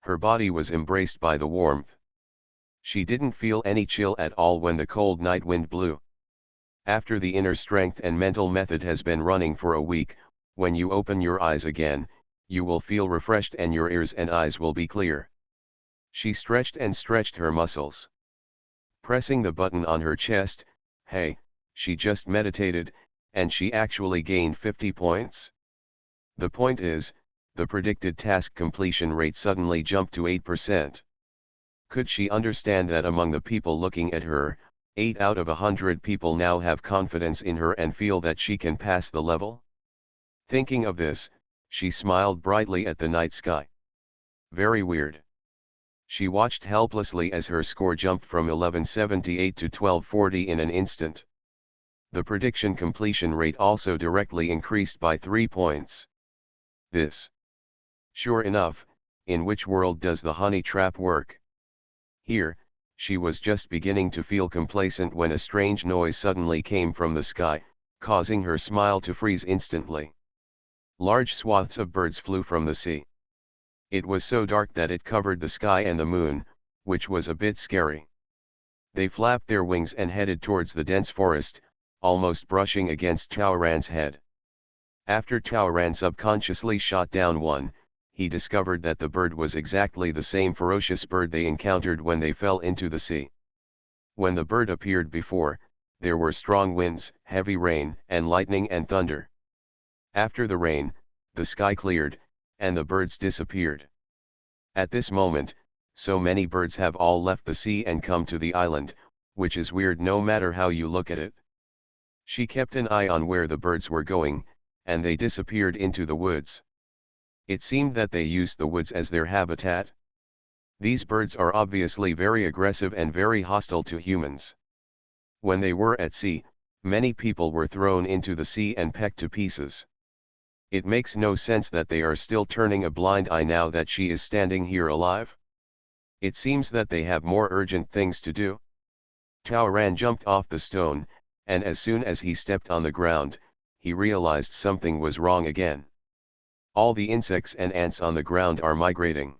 Her body was embraced by the warmth. She didn't feel any chill at all when the cold night wind blew. After the inner strength and mental method has been running for a week, when you open your eyes again, you will feel refreshed and your ears and eyes will be clear. She stretched and stretched her muscles. Pressing the button on her chest, hey, she just meditated, and she actually gained 50 points. The point is, the predicted task completion rate suddenly jumped to 8%. Could she understand that among the people looking at her, 8 out of 100 people now have confidence in her and feel that she can pass the level? Thinking of this, she smiled brightly at the night sky. Very weird. She watched helplessly as her score jumped from 1178 to 1240 in an instant. The prediction completion rate also directly increased by 3 points. This. Sure enough, in which world does the honey trap work? Here, she was just beginning to feel complacent when a strange noise suddenly came from the sky, causing her smile to freeze instantly. Large swaths of birds flew from the sea. It was so dark that it covered the sky and the moon, which was a bit scary. They flapped their wings and headed towards the dense forest, almost brushing against Tao Ran's head. After Tao Ran subconsciously shot down one, he discovered that the bird was exactly the same ferocious bird they encountered when they fell into the sea. When the bird appeared before, there were strong winds, heavy rain, and lightning and thunder. After the rain, the sky cleared, and the birds disappeared. At this moment, so many birds have all left the sea and come to the island, which is weird no matter how you look at it. She kept an eye on where the birds were going, and they disappeared into the woods. It seemed that they used the woods as their habitat. These birds are obviously very aggressive and very hostile to humans. When they were at sea, many people were thrown into the sea and pecked to pieces. It makes no sense that they are still turning a blind eye now that she is standing here alive. It seems that they have more urgent things to do. Taoran jumped off the stone, and as soon as he stepped on the ground, he realized something was wrong again. All the insects and ants on the ground are migrating.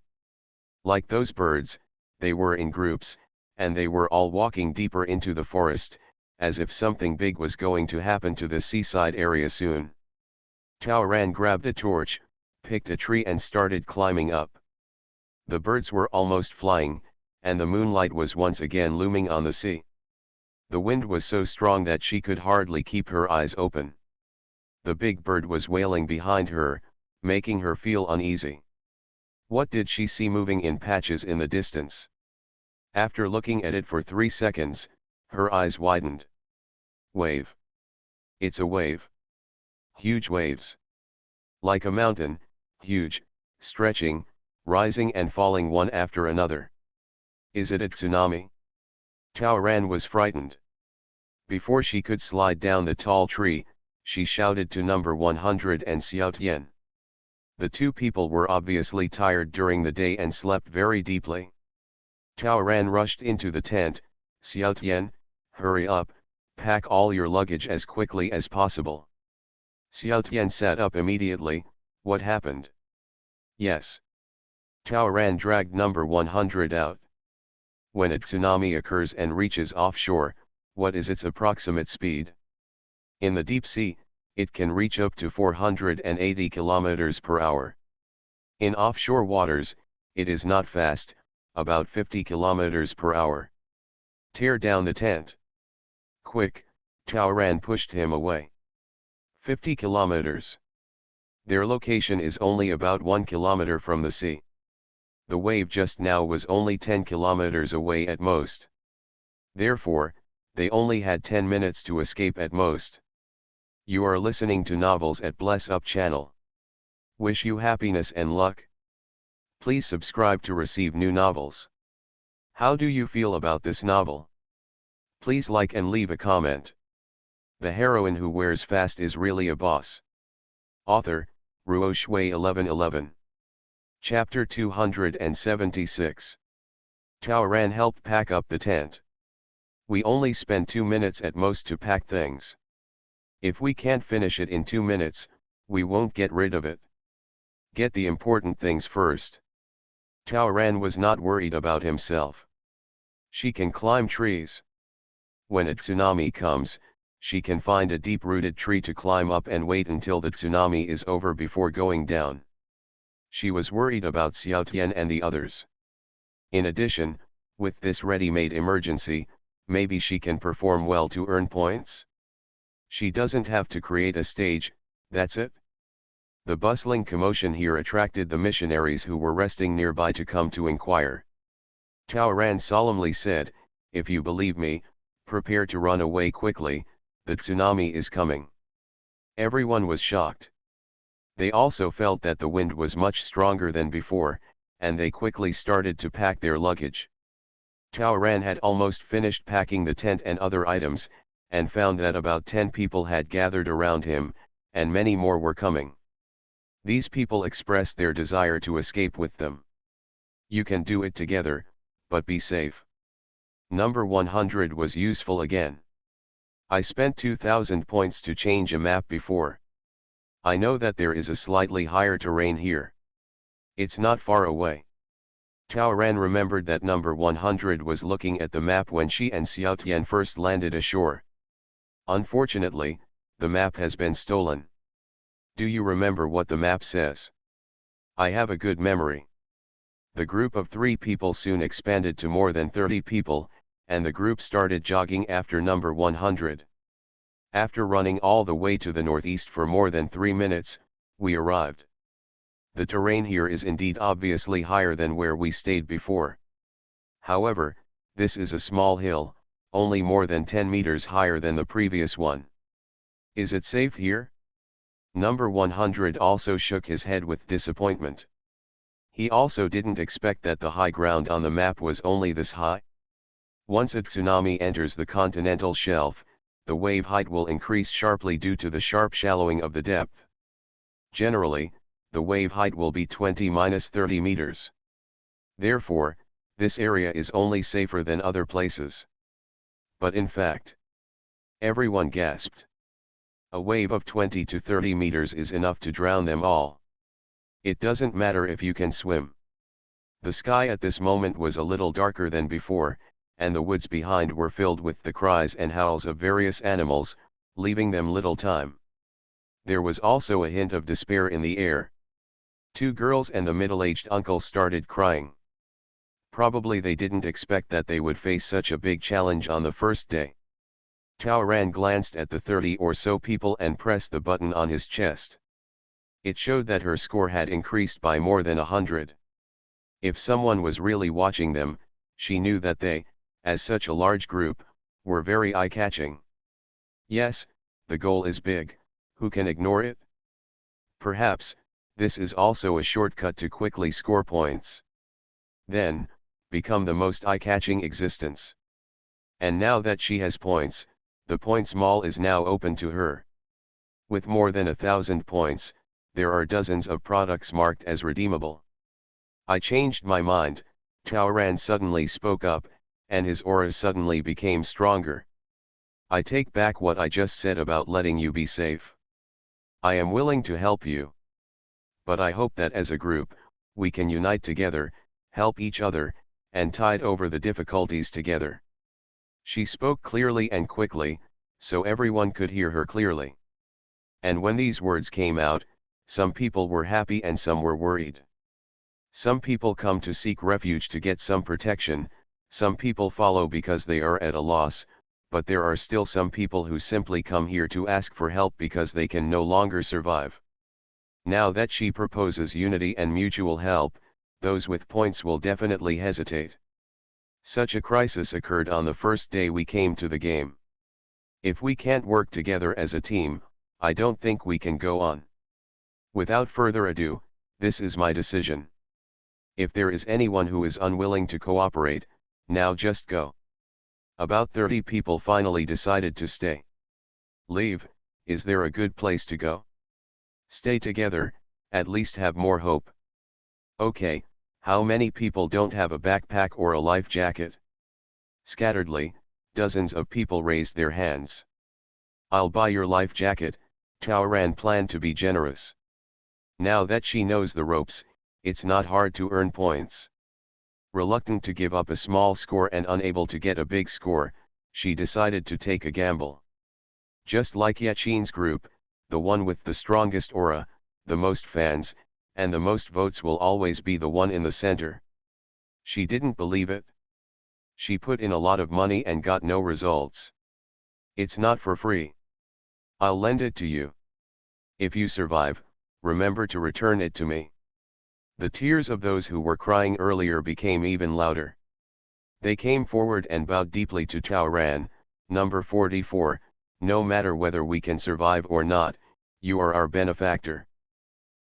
Like those birds, they were in groups, and they were all walking deeper into the forest, as if something big was going to happen to the seaside area soon. Taoran grabbed a torch, picked a tree and started climbing up. The birds were almost flying, and the moonlight was once again looming on the sea. The wind was so strong that she could hardly keep her eyes open. The big bird was wailing behind her, making her feel uneasy. What did she see moving in patches in the distance? After looking at it for 3 seconds, her eyes widened. Wave. It's a wave. Huge waves. Like a mountain, huge, stretching, rising and falling one after another. Is it a tsunami? Taoran was frightened. Before she could slide down the tall tree, she shouted to number 100 and Xiao Tian. The two people were obviously tired during the day and slept very deeply. Taoran rushed into the tent. Xiao Tian, hurry up, pack all your luggage as quickly as possible. Xiao Tian sat up immediately. What happened? Yes. Taoran dragged number 100 out. When a tsunami occurs and reaches offshore, what is its approximate speed? In the deep sea, it can reach up to 480 km per hour. In offshore waters, it is not fast, about 50 km per hour. Tear down the tent. Quick, Taoran pushed him away. 50 kilometers. Their location is only about 1 kilometer from the sea. The wave just now was only 10 kilometers away at most. Therefore, they only had 10 minutes to escape at most. You are listening to Novels at Bless Up channel. Wish you happiness and luck. Please subscribe to receive new novels. How do you feel about this novel? Please like and leave a comment. The heroine who wears fast is really a boss. Author, Ruo Shui 1111. Chapter 276. Taoran helped pack up the tent. We only spend 2 minutes at most to pack things. If we can't finish it in 2 minutes, we won't get rid of it. Get the important things first. Taoran was not worried about himself. She can climb trees. When a tsunami comes, she can find a deep-rooted tree to climb up and wait until the tsunami is over before going down. She was worried about Xiao Tian and the others. In addition, with this ready-made emergency, maybe she can perform well to earn points. She doesn't have to create a stage, that's it. The bustling commotion here attracted the missionaries who were resting nearby to come to inquire. Taoran solemnly said, "If you believe me, prepare to run away quickly, the tsunami is coming." Everyone was shocked. They also felt that the wind was much stronger than before, and they quickly started to pack their luggage. Taoran had almost finished packing the tent and other items, and found that about 10 people had gathered around him, and many more were coming. These people expressed their desire to escape with them. You can do it together, but be safe. Number 100 was useful again. I spent 2,000 points to change a map before. I know that there is a slightly higher terrain here. It's not far away. Taoran remembered that number 100 was looking at the map when she and Xiao Tian first landed ashore. Unfortunately, the map has been stolen. Do you remember what the map says? I have a good memory. The group of 3 people soon expanded to more than 30 people, and the group started jogging after number 100. After running all the way to the northeast for more than 3 minutes, we arrived. The terrain here is indeed obviously higher than where we stayed before. However, this is a small hill, only more than 10 meters higher than the previous one. Is it safe here? Number 100 also shook his head with disappointment. He also didn't expect that the high ground on the map was only this high. Once a tsunami enters the continental shelf, the wave height will increase sharply due to the sharp shallowing of the depth. Generally, the wave height will be 20–30 meters. Therefore, this area is only safer than other places. But in fact, everyone gasped. A wave of 20 to 30 meters is enough to drown them all. It doesn't matter if you can swim. The sky at this moment was a little darker than before, and the woods behind were filled with the cries and howls of various animals, leaving them little time. There was also a hint of despair in the air. 2 girls and the middle-aged uncle started crying. Probably they didn't expect that they would face such a big challenge on the first day. Taoran glanced at the 30 or so people and pressed the button on his chest. It showed that her score had increased by more than 100. If someone was really watching them, she knew that they, as such a large group, were very eye-catching. Yes, the goal is big, who can ignore it? Perhaps, this is also a shortcut to quickly score points. Then, become the most eye-catching existence. And now that she has points, the points mall is now open to her. With more than 1,000 points, there are dozens of products marked as redeemable. I changed my mind, Taoran suddenly spoke up, and his aura suddenly became stronger. I take back what I just said about letting you be safe. I am willing to help you. But I hope that as a group, we can unite together, help each other, and tide over the difficulties together. She spoke clearly and quickly, so everyone could hear her clearly. And when these words came out, some people were happy and some were worried. Some people come to seek refuge to get some protection, some people follow because they are at a loss, but there are still some people who simply come here to ask for help because they can no longer survive. Now that she proposes unity and mutual help, those with points will definitely hesitate. Such a crisis occurred on the first day we came to the game. If we can't work together as a team, I don't think we can go on. Without further ado, this is my decision. If there is anyone who is unwilling to cooperate, now just go. About 30 people finally decided to stay. Leave, is there a good place to go? Stay together, at least have more hope. Okay, how many people don't have a backpack or a life jacket? Scatteredly, dozens of people raised their hands. I'll buy your life jacket, Taoran planned to be generous. Now that she knows the ropes, it's not hard to earn points. Reluctant to give up a small score and unable to get a big score, she decided to take a gamble. Just like Yachin's group, the one with the strongest aura, the most fans, and the most votes will always be the one in the center. She didn't believe it. She put in a lot of money and got no results. It's not for free. I'll lend it to you. If you survive, remember to return it to me. The tears of those who were crying earlier became even louder. They came forward and bowed deeply to Taoran, number 44, no matter whether we can survive or not, you are our benefactor.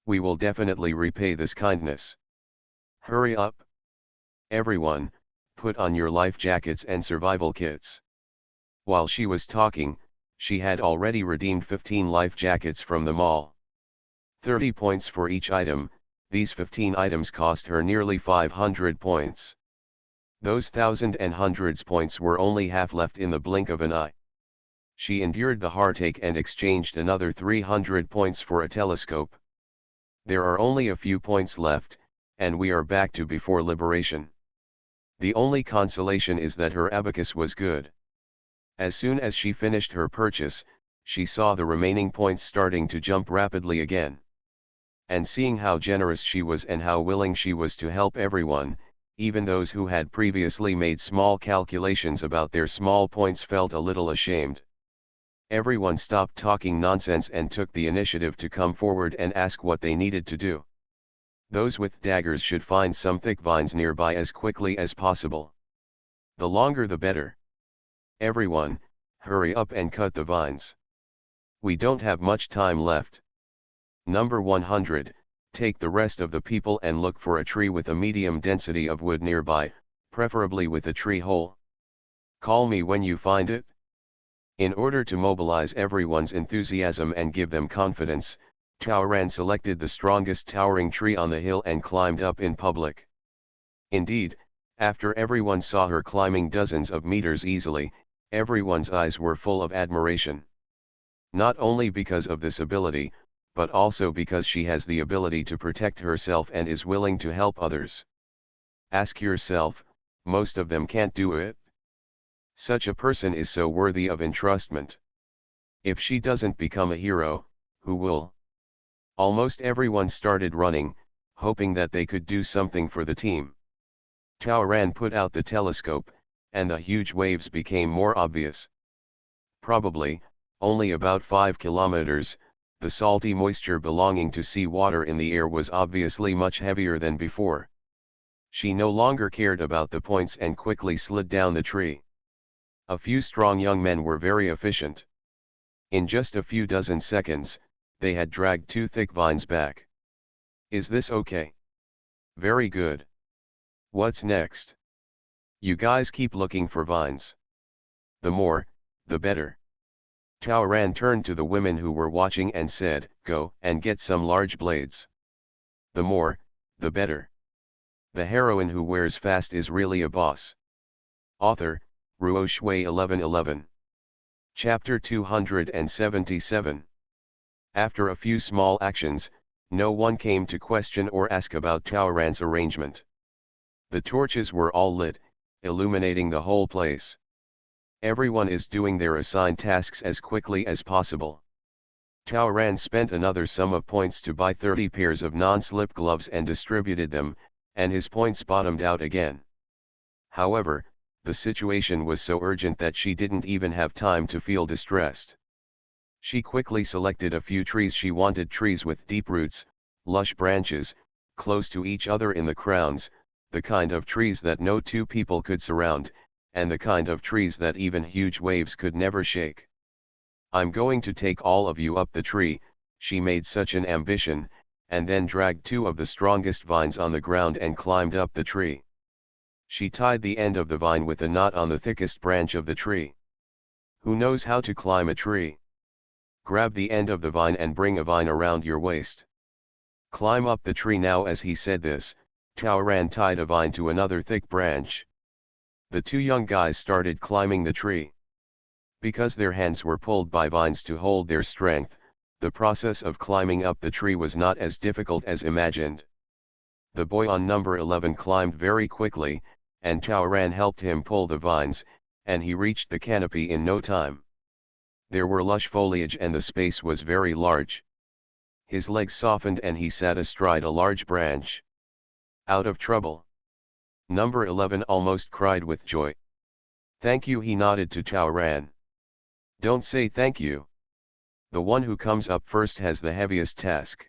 We will definitely repay this kindness. Hurry up. Everyone, put on your life jackets and survival kits. While she was talking, she had already redeemed 15 life jackets from the mall. 30 points for each item, these 15 items cost her nearly 500 points. Those thousands and hundreds points were only half left in the blink of an eye. She endured the heartache and exchanged another 300 points for a telescope. There are only a few points left, and we are back to before liberation. The only consolation is that her abacus was good. As soon as she finished her purchase, she saw the remaining points starting to jump rapidly again. And seeing how generous she was and how willing she was to help everyone, even those who had previously made small calculations about their small points felt a little ashamed. Everyone stopped talking nonsense and took the initiative to come forward and ask what they needed to do. Those with daggers should find some thick vines nearby as quickly as possible. The longer the better. Everyone, hurry up and cut the vines. We don't have much time left. Number 100, take the rest of the people and look for a tree with a medium density of wood nearby, preferably with a tree hole. Call me when you find it. In order to mobilize everyone's enthusiasm and give them confidence, Taoran selected the strongest towering tree on the hill and climbed up in public. Indeed, after everyone saw her climbing dozens of meters easily, everyone's eyes were full of admiration. Not only because of this ability, but also because she has the ability to protect herself and is willing to help others. Ask yourself, most of them can't do it? Such a person is so worthy of entrustment. If she doesn't become a hero, who will? Almost everyone started running, hoping that they could do something for the team. Taoran put out the telescope, and the huge waves became more obvious. Probably, only about 5 kilometers, the salty moisture belonging to sea water in the air was obviously much heavier than before. She no longer cared about the points and quickly slid down the tree. A few strong young men were very efficient. In just a few dozen seconds, they had dragged 2 thick vines back. Is this okay? Very good. What's next? You guys keep looking for vines. The more, the better. Taoran turned to the women who were watching and said, go and get some large blades. The more, the better. The heroine who wears fast is really a boss. Author, Ruo Shui 1111. Chapter 277. After a few small actions, no one came to question or ask about Taoran's arrangement. The torches were all lit, illuminating the whole place. Everyone is doing their assigned tasks as quickly as possible. Taoran spent another sum of points to buy 30 pairs of non-slip gloves and distributed them, and his points bottomed out again. However, the situation was so urgent that she didn't even have time to feel distressed. She quickly selected a few trees she wanted, trees with deep roots, lush branches, close to each other in the crowns, the kind of trees that no two people could surround, and the kind of trees that even huge waves could never shake. I'm going to take all of you up the tree, she made such an ambition, and then dragged 2 of the strongest vines on the ground and climbed up the tree. She tied the end of the vine with a knot on the thickest branch of the tree. Who knows how to climb a tree? Grab the end of the vine and bring a vine around your waist. Climb up the tree now. As he said this, Taoran tied a vine to another thick branch. The 2 young guys started climbing the tree. Because their hands were pulled by vines to hold their strength, the process of climbing up the tree was not as difficult as imagined. The boy on number 11 climbed very quickly, and Taoran helped him pull the vines, and he reached the canopy in no time. There were lush foliage and the space was very large. His legs softened and he sat astride a large branch. Out of trouble. Number 11 almost cried with joy. Thank you, he nodded to Taoran. Don't say thank you. The one who comes up first has the heaviest task.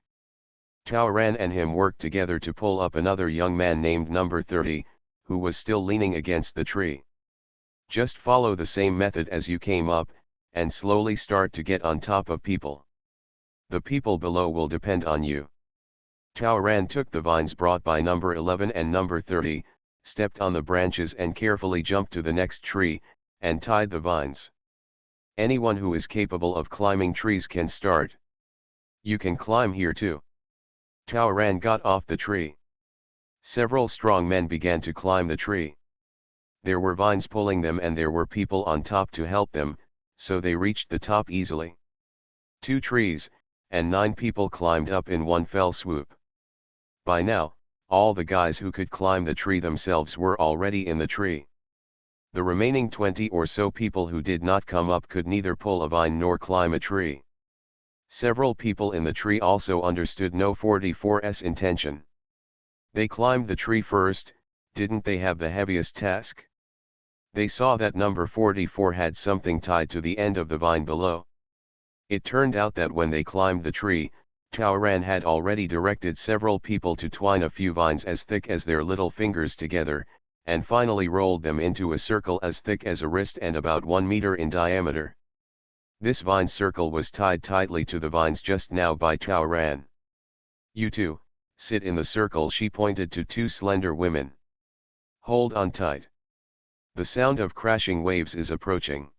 Taoran and him worked together to pull up another young man named number 30, who was still leaning against the tree. Just follow the same method as you came up, and slowly start to get on top of people. The people below will depend on you. Taoran took the vines brought by number 11 and number 30, stepped on the branches and carefully jumped to the next tree, and tied the vines. Anyone who is capable of climbing trees can start. You can climb here too. Taoran got off the tree. Several strong men began to climb the tree. There were vines pulling them and there were people on top to help them, so they reached the top easily. 2 trees, and 9 people climbed up in one fell swoop. By now, all the guys who could climb the tree themselves were already in the tree. The remaining 20 or so people who did not come up could neither pull a vine nor climb a tree. Several people in the tree also understood No 44's intention. They climbed the tree first. Didn't they have the heaviest task? They saw that number 44 had something tied to the end of the vine below. It turned out that when they climbed the tree, Taoran had already directed several people to twine a few vines as thick as their little fingers together, and finally rolled them into a circle as thick as a wrist and about 1 meter in diameter. This vine circle was tied tightly to the vines just now by Taoran. "You two, sit in the circle," she pointed to two slender women. "Hold on tight. The sound of crashing waves is approaching.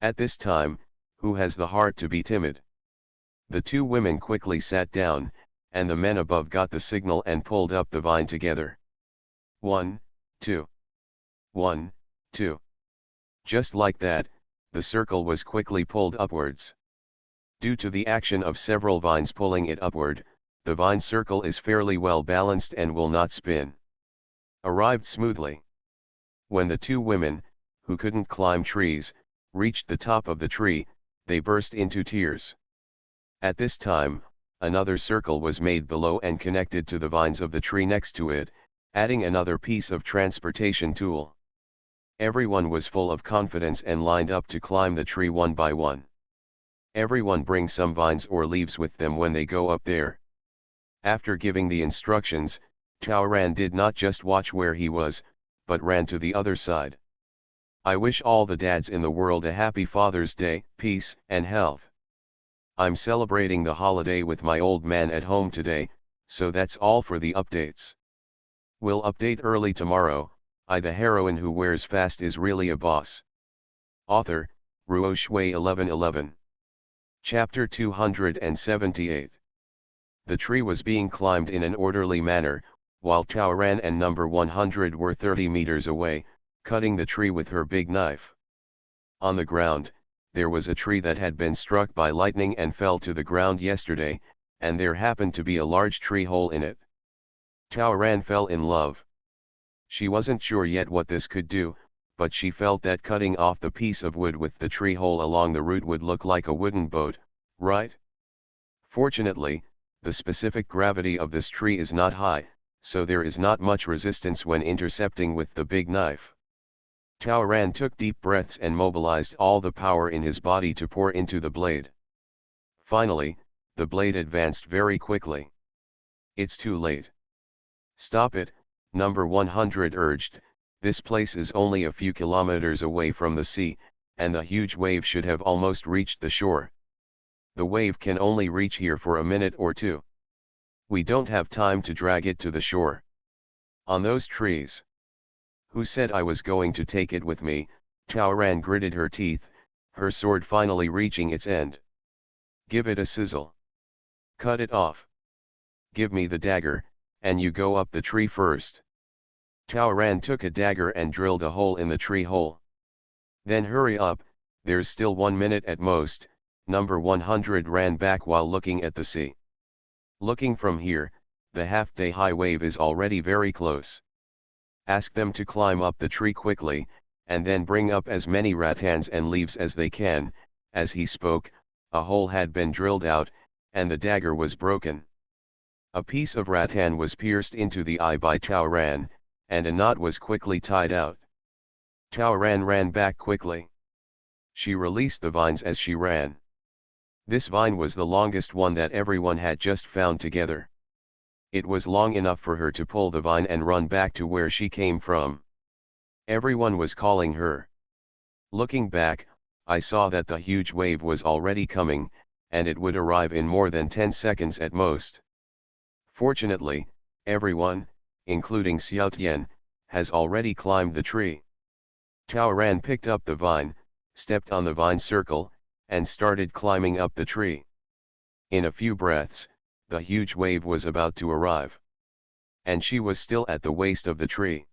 At this time, who has the heart to be timid?" The two women quickly sat down, and the men above got the signal and pulled up the vine together. 1, 2. 1, 2. Just like that, the circle was quickly pulled upwards. Due to the action of several vines pulling it upward, the vine circle is fairly well balanced and will not spin. Arrived smoothly. When the two women, who couldn't climb trees, reached the top of the tree, they burst into tears. At this time, another circle was made below and connected to the vines of the tree next to it, adding another piece of transportation tool. Everyone was full of confidence and lined up to climb the tree one by one. Everyone bring some vines or leaves with them when they go up there. After giving the instructions, Taoran did not just watch where he was, but ran to the other side. "I wish all the dads in the world a happy Father's Day, peace and health. I'm celebrating the holiday with my old man at home today, so that's all for the updates. We'll update early tomorrow. The heroine who wears fast is really a boss." Author, Ruo Shui 1111. Chapter 278. The tree was being climbed in an orderly manner, while Taoran and number 100 were 30 meters away, cutting the tree with her big knife. On the ground, there was a tree that had been struck by lightning and fell to the ground yesterday, and there happened to be a large tree hole in it. Taoran fell in love. She wasn't sure yet what this could do, but she felt that cutting off the piece of wood with the tree hole along the root would look like a wooden boat, right? Fortunately, the specific gravity of this tree is not high, so there is not much resistance when intercepting with the big knife. Taoran took deep breaths and mobilized all the power in his body to pour into the blade. Finally, the blade advanced very quickly. "It's too late. Stop it," number 100 urged. "This place is only a few kilometers away from the sea, and the huge wave should have almost reached the shore. The wave can only reach here for a minute or two. We don't have time to drag it to the shore. On those trees." "Who said I was going to take it with me?" Taoran gritted her teeth, her sword finally reaching its end. "Give it a sizzle. Cut it off. Give me the dagger, and you go up the tree first." Taoran took a dagger and drilled a hole in the tree hole. "Then hurry up, there's still 1 minute at most," number 100 ran back while looking at the sea. "Looking from here, the half-day high wave is already very close. Ask them to climb up the tree quickly, and then bring up as many rattans and leaves as they can." As he spoke, a hole had been drilled out, and the dagger was broken. A piece of rattan was pierced into the eye by Taoran, and a knot was quickly tied out. Taoran ran back quickly. She released the vines as she ran. This vine was the longest one that everyone had just found together. It was long enough for her to pull the vine and run back to where she came from. Everyone was calling her. Looking back, I saw that the huge wave was already coming, and it would arrive in more than 10 seconds at most. Fortunately, everyone, including Xiaotian, has already climbed the tree. Taoran picked up the vine, stepped on the vine circle, and started climbing up the tree. In a few breaths, the huge wave was about to arrive. And she was still at the waist of the tree.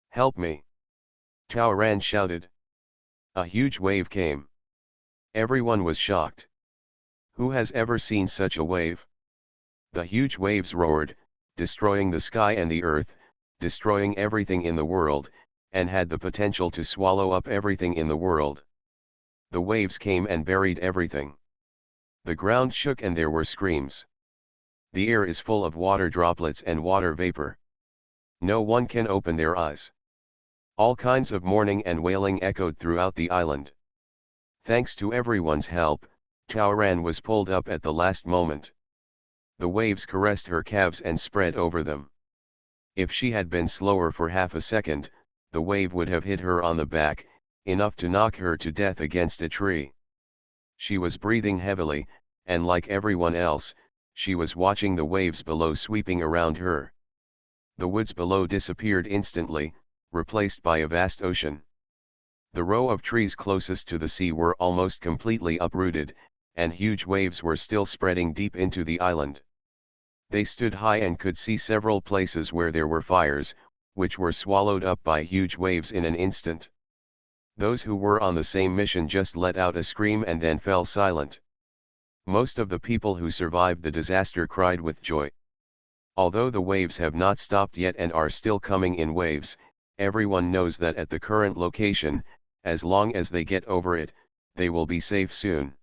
"Help me!" Taoran shouted. A huge wave came. Everyone was shocked. Who has ever seen such a wave? The huge waves roared, destroying the sky and the earth, destroying everything in the world, and had the potential to swallow up everything in the world. The waves came and buried everything. The ground shook and there were screams. The air is full of water droplets and water vapor. No one can open their eyes. All kinds of mourning and wailing echoed throughout the island. Thanks to everyone's help, Taoran was pulled up at the last moment. The waves caressed her calves and spread over them. If she had been slower for half a second, the wave would have hit her on the back, enough to knock her to death against a tree. She was breathing heavily, and like everyone else, she was watching the waves below sweeping around her. The woods below disappeared instantly, replaced by a vast ocean. The row of trees closest to the sea were almost completely uprooted, and huge waves were still spreading deep into the island. They stood high and could see several places where there were fires, which were swallowed up by huge waves in an instant. Those who were on the same mission just let out a scream and then fell silent. Most of the people who survived the disaster cried with joy. Although the waves have not stopped yet and are still coming in waves, everyone knows that at the current location, as long as they get over it, they will be safe soon.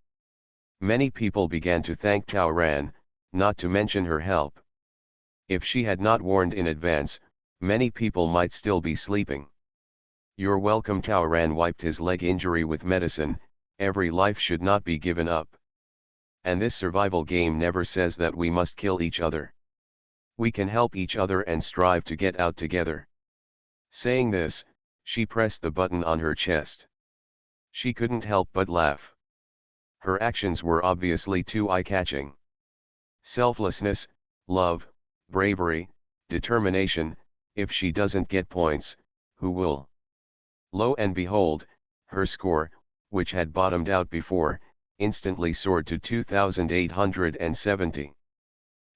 Many people began to thank Taoran, not to mention her help. If she had not warned in advance, many people might still be sleeping. You're welcome. Taoran wiped his leg injury with medicine. Every life should not be given up. And this survival game never says that we must kill each other. We can help each other and strive to get out together. Saying this, she pressed the button on her chest. She couldn't help but laugh. Her actions were obviously too eye-catching. Selflessness, love, bravery, determination. If she doesn't get points, who will? Lo and behold, her score, which had bottomed out before, instantly soared to 2,870.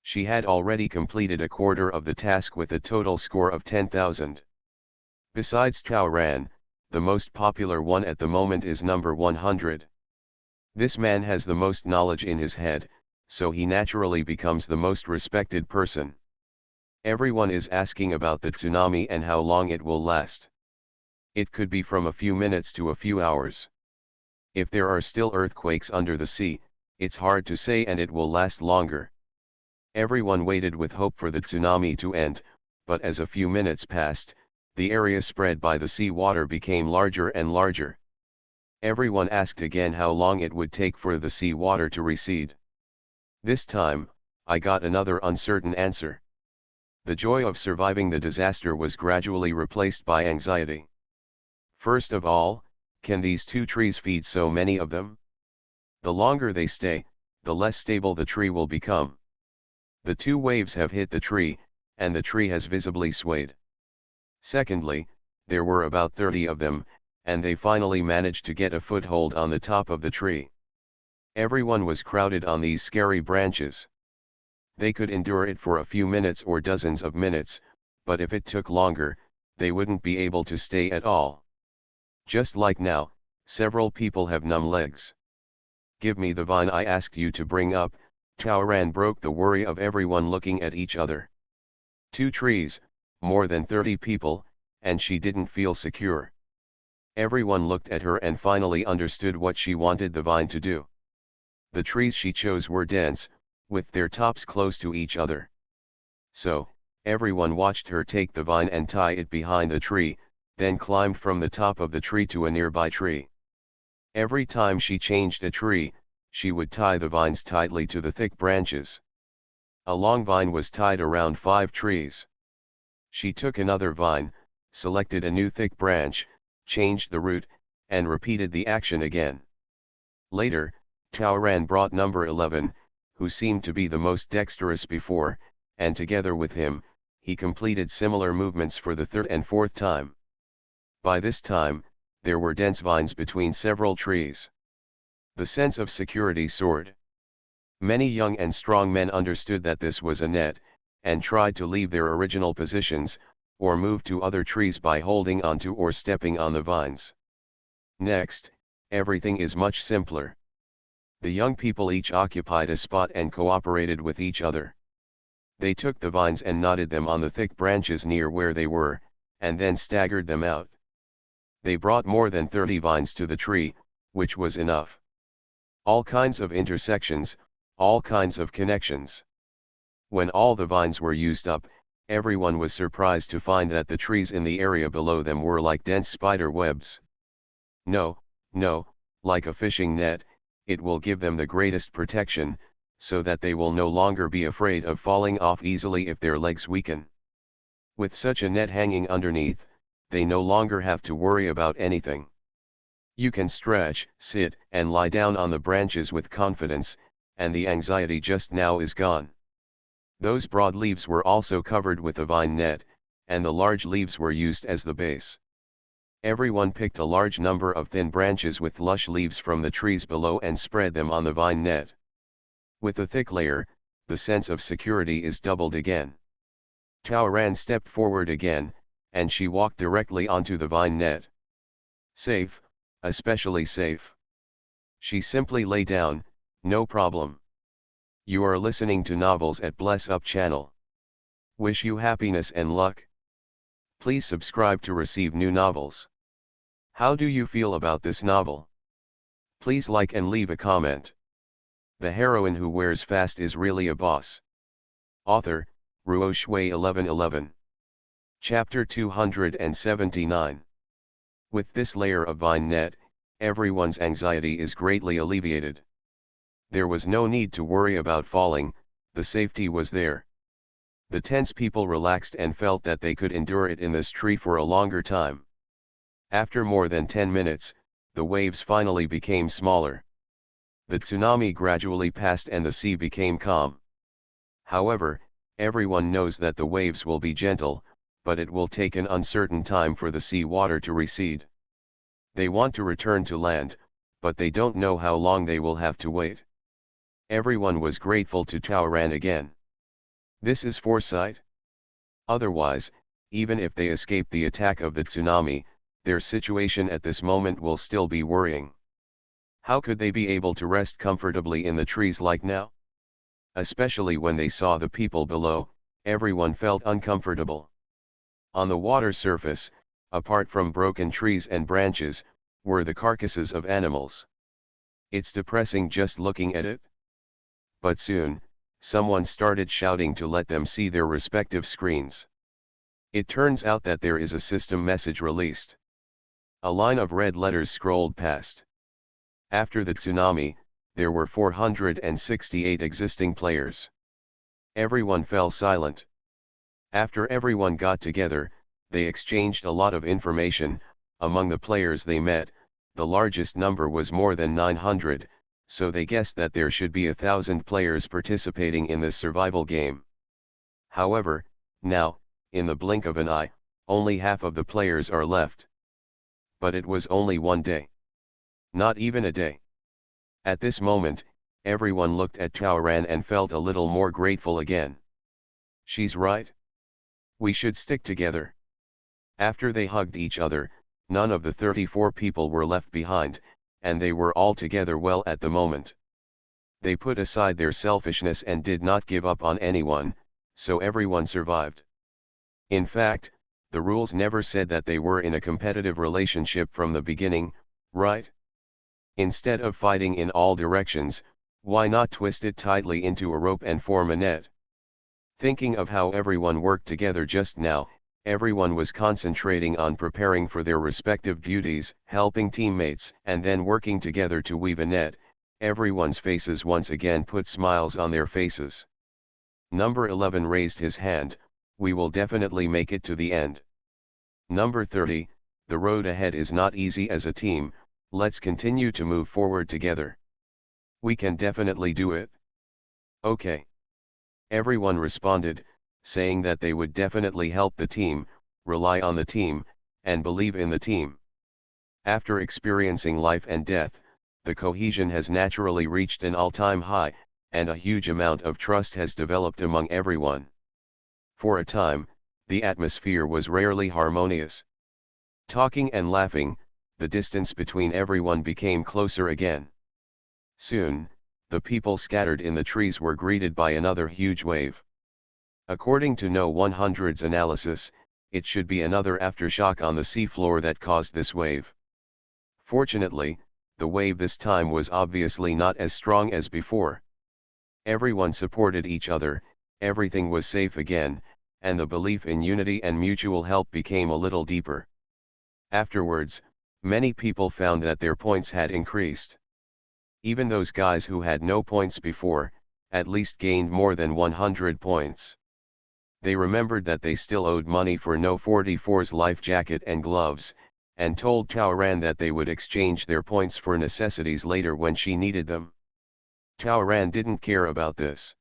She had already completed a quarter of the task with a total score of 10,000. Besides Taoran, the most popular one at the moment is number 100. This man has the most knowledge in his head, so he naturally becomes the most respected person. Everyone is asking about the tsunami and how long it will last. It could be from a few minutes to a few hours. If there are still earthquakes under the sea, it's hard to say, and it will last longer. Everyone waited with hope for the tsunami to end, but as a few minutes passed, the area spread by the sea water became larger and larger. Everyone asked again how long it would take for the sea water to recede. This time, I got another uncertain answer. The joy of surviving the disaster was gradually replaced by anxiety. First of all, can these two trees feed so many of them? The longer they stay, the less stable the tree will become. The two waves have hit the tree, and the tree has visibly swayed. Secondly, there were about 30 of them, and they finally managed to get a foothold on the top of the tree. Everyone was crowded on these scary branches. They could endure it for a few minutes or dozens of minutes, but if it took longer, they wouldn't be able to stay at all. Just like now, several people have numb legs. Give me the vine I asked you to bring up. Taoran broke the worry of everyone looking at each other. Two trees, more than 30 people, and she didn't feel secure. Everyone looked at her and finally understood what she wanted the vine to do. The trees she chose were dense, with their tops close to each other. So, everyone watched her take the vine and tie it behind the tree, then climbed from the top of the tree to a nearby tree. Every time she changed a tree, she would tie the vines tightly to the thick branches. A long vine was tied around 5 trees. She took another vine, selected a new thick branch, changed the route, and repeated the action again. Later, Taoran brought number 11, who seemed to be the most dexterous before, and together with him, he completed similar movements for the third and fourth time. By this time, there were dense vines between several trees. The sense of security soared. Many young and strong men understood that this was a net, and tried to leave their original positions, or move to other trees by holding onto or stepping on the vines. Next, everything is much simpler. The young people each occupied a spot and cooperated with each other. They took the vines and knotted them on the thick branches near where they were, and then staggered them out. They brought more than 30 vines to the tree, which was enough. All kinds of intersections, all kinds of connections. When all the vines were used up, everyone was surprised to find that the trees in the area below them were like dense spider webs. No, like a fishing net, it will give them the greatest protection, so that they will no longer be afraid of falling off easily if their legs weaken. With such a net hanging underneath, they no longer have to worry about anything. You can stretch, sit, and lie down on the branches with confidence, and the anxiety just now is gone. Those broad leaves were also covered with a vine net, and the large leaves were used as the base. Everyone picked a large number of thin branches with lush leaves from the trees below and spread them on the vine net. With a thick layer, the sense of security is doubled again. Taoran stepped forward again, and she walked directly onto the vine net. Safe, especially safe. She simply lay down, no problem. You are listening to novels at Bless Up channel. Wish you happiness and luck. Please subscribe to receive new novels. How do you feel about this novel? Please like and leave a comment. The heroine who wears fast is really a boss. Author, Ruo Shui 1111. Chapter 279. With this layer of vine net, everyone's anxiety is greatly alleviated. There was no need to worry about falling, the safety was there. The tense people relaxed and felt that they could endure it in this tree for a longer time. After more than 10 minutes, the waves finally became smaller. The tsunami gradually passed and the sea became calm. However, everyone knows that the waves will be gentle, but it will take an uncertain time for the sea water to recede. They want to return to land, but they don't know how long they will have to wait. Everyone was grateful to Taoran again. This is foresight. Otherwise, even if they escape the attack of the tsunami, their situation at this moment will still be worrying. How could they be able to rest comfortably in the trees like now? Especially when they saw the people below, everyone felt uncomfortable. On the water surface, apart from broken trees and branches, were the carcasses of animals. It's depressing just looking at it. But soon, someone started shouting to let them see their respective screens. It turns out that there is a system message released. A line of red letters scrolled past. After the tsunami, there were 468 existing players. Everyone fell silent. After everyone got together, they exchanged a lot of information. Among the players they met, the largest number was more than 900, so they guessed that there should be 1,000 players participating in this survival game. However, now, in the blink of an eye, only half of the players are left. But it was only one day. Not even a day. At this moment, everyone looked at Taoran and felt a little more grateful again. She's right. We should stick together. After they hugged each other, none of the 34 people were left behind, and they were all together well at the moment. They put aside their selfishness and did not give up on anyone, so everyone survived. In fact, the rules never said that they were in a competitive relationship from the beginning, right? Instead of fighting in all directions, why not twist it tightly into a rope and form a net? Thinking of how everyone worked together just now, everyone was concentrating on preparing for their respective duties, helping teammates, and then working together to weave a net. Everyone's faces once again put smiles on their faces. Number 11 raised his hand. We will definitely make it to the end. Number 30, the road ahead is not easy as a team. Let's continue to move forward together. We can definitely do it. Okay. Everyone responded, saying that they would definitely help the team, rely on the team, and believe in the team. After experiencing life and death, the cohesion has naturally reached an all-time high, and a huge amount of trust has developed among everyone. For a time, the atmosphere was rarely harmonious. Talking and laughing, the distance between everyone became closer again. Soon, the people scattered in the trees were greeted by another huge wave. According to No 100's analysis, it should be another aftershock on the seafloor that caused this wave. Fortunately, the wave this time was obviously not as strong as before. Everyone supported each other, everything was safe again, and the belief in unity and mutual help became a little deeper. Afterwards, many people found that their points had increased. Even those guys who had no points before, at least gained more than 100 points. They remembered that they still owed money for No 44's life jacket and gloves, and told Taoran that they would exchange their points for necessities later when she needed them. Taoran didn't care about this.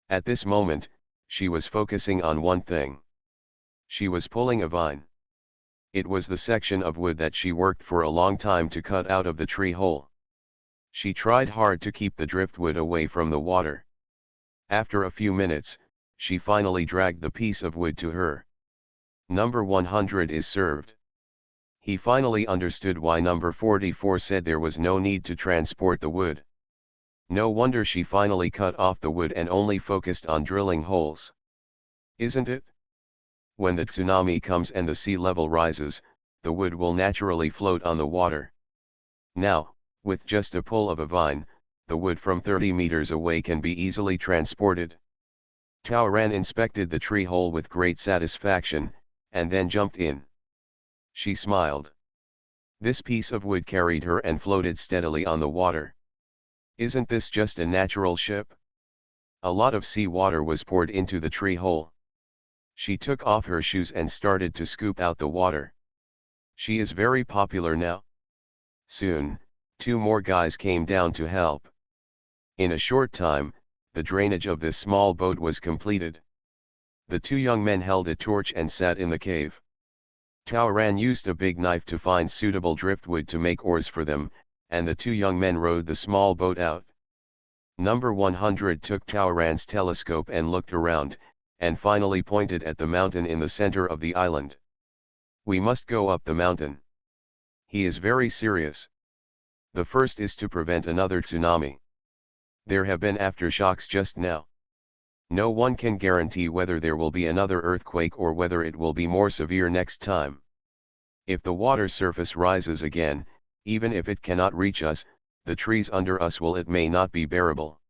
At this moment, she was focusing on one thing. She was pulling a vine. It was the section of wood that she worked for a long time to cut out of the tree hole. She tried hard to keep the driftwood away from the water. After a few minutes, she finally dragged the piece of wood to her. Number 100 is served. He finally understood why number 44 said there was no need to transport the wood. No wonder she finally cut off the wood and only focused on drilling holes. Isn't it? When the tsunami comes and the sea level rises, the wood will naturally float on the water. Now, with just a pull of a vine, the wood from 30 meters away can be easily transported. Taoran inspected the tree hole with great satisfaction, and then jumped in. She smiled. This piece of wood carried her and floated steadily on the water. Isn't this just a natural ship? A lot of sea water was poured into the tree hole. She took off her shoes and started to scoop out the water. She is very popular now. Soon, 2 more guys came down to help. In a short time, the drainage of this small boat was completed. The 2 young men held a torch and sat in the cave. Taoran used a big knife to find suitable driftwood to make oars for them, and the 2 young men rowed the small boat out. Number 100 took Taoran's telescope and looked around, and finally pointed at the mountain in the center of the island. We must go up the mountain. He is very serious. The first is to prevent another tsunami. There have been aftershocks just now. No one can guarantee whether there will be another earthquake or whether it will be more severe next time. If the water surface rises again, even if it cannot reach us, the trees under us will. It may not be bearable.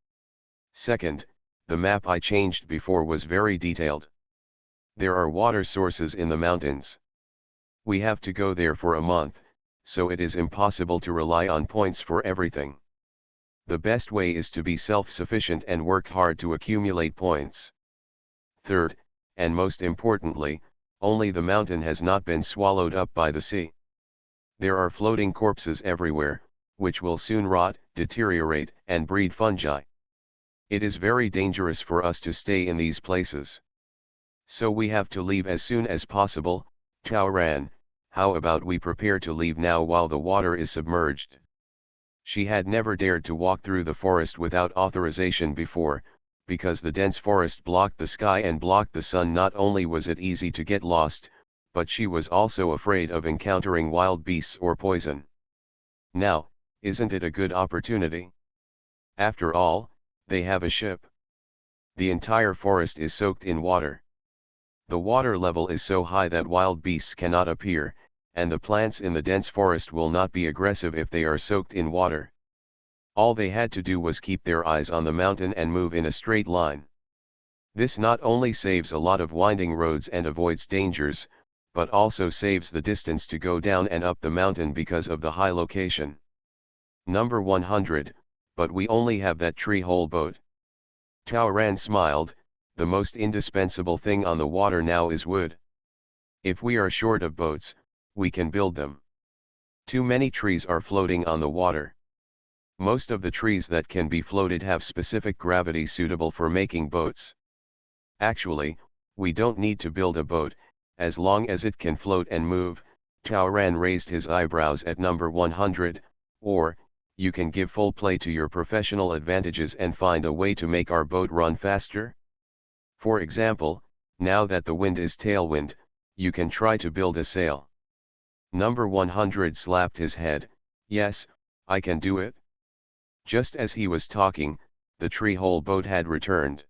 Second, the map I changed before was very detailed. There are water sources in the mountains. We have to go there for a month, so it is impossible to rely on points for everything. The best way is to be self-sufficient and work hard to accumulate points. Third, and most importantly, only the mountain has not been swallowed up by the sea. There are floating corpses everywhere, which will soon rot, deteriorate, and breed fungi. It is very dangerous for us to stay in these places. So we have to leave as soon as possible. Taoran, how about we prepare to leave now while the water is submerged? She had never dared to walk through the forest without authorization before, because the dense forest blocked the sky and blocked the sun. Not only was it easy to get lost, but she was also afraid of encountering wild beasts or poison. Now, isn't it a good opportunity? After all, they have a ship. The entire forest is soaked in water. The water level is so high that wild beasts cannot appear, and the plants in the dense forest will not be aggressive if they are soaked in water. All they had to do was keep their eyes on the mountain and move in a straight line. This not only saves a lot of winding roads and avoids dangers, but also saves the distance to go down and up the mountain because of the high location. Number 100, but we only have that tree hole boat. Taoran smiled. The most indispensable thing on the water now is wood. If we are short of boats, we can build them. Too many trees are floating on the water. Most of the trees that can be floated have specific gravity suitable for making boats. Actually, we don't need to build a boat, as long as it can float and move. Taoran raised his eyebrows at number 100, or, you can give full play to your professional advantages and find a way to make our boat run faster? For example, now that the wind is tailwind, you can try to build a sail. Number 100 slapped his head. Yes, I can do it. Just as he was talking, the tree hole boat had returned.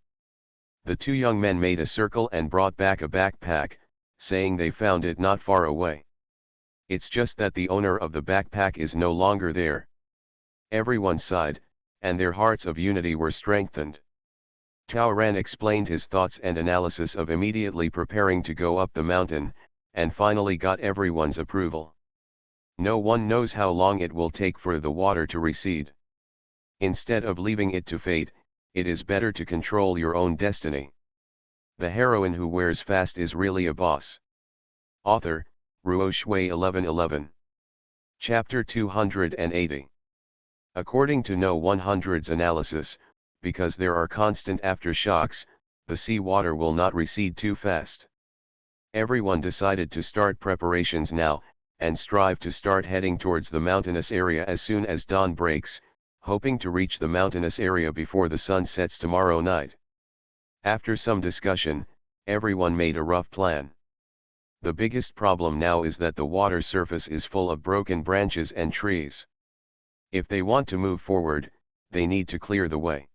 The 2 young men made a circle and brought back a backpack, saying they found it not far away. It's just that the owner of the backpack is no longer there. Everyone sighed, and their hearts of unity were strengthened. Taoran explained his thoughts and analysis of immediately preparing to go up the mountain, and finally got everyone's approval. No one knows how long it will take for the water to recede. Instead of leaving it to fate, it is better to control your own destiny. The heroine who wears fast is really a boss. Author, Ruo Shui 1111. Chapter 280. According to No 100's analysis, because there are constant aftershocks, the sea water will not recede too fast. Everyone decided to start preparations now, and strive to start heading towards the mountainous area as soon as dawn breaks, hoping to reach the mountainous area before the sun sets tomorrow night. After some discussion, everyone made a rough plan. The biggest problem now is that the water surface is full of broken branches and trees. If they want to move forward, they need to clear the way.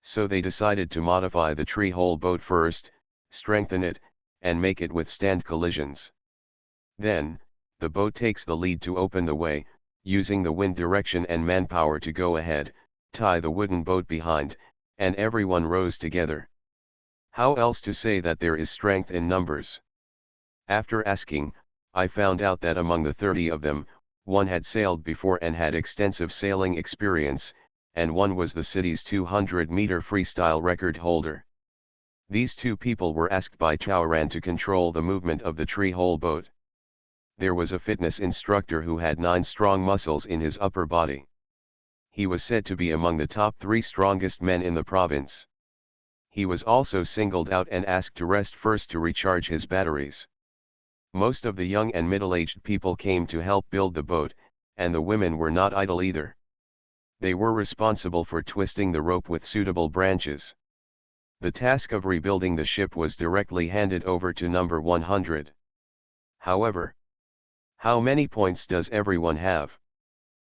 So they decided to modify the tree-hole boat first, strengthen it, and make it withstand collisions. Then, the boat takes the lead to open the way, using the wind direction and manpower to go ahead, tie the wooden boat behind, and everyone rows together. How else to say that there is strength in numbers? After asking, I found out that among the 30 of them, one had sailed before and had extensive sailing experience, and one was the city's 200-meter freestyle record holder. These two people were asked by Chaoran to control the movement of the tree-hole boat. There was a fitness instructor who had 9 strong muscles in his upper body. He was said to be among the top 3 strongest men in the province. He was also singled out and asked to rest first to recharge his batteries. Most of the young and middle-aged people came to help build the boat, and the women were not idle either. They were responsible for twisting the rope with suitable branches. The task of rebuilding the ship was directly handed over to number 100. However, how many points does everyone have?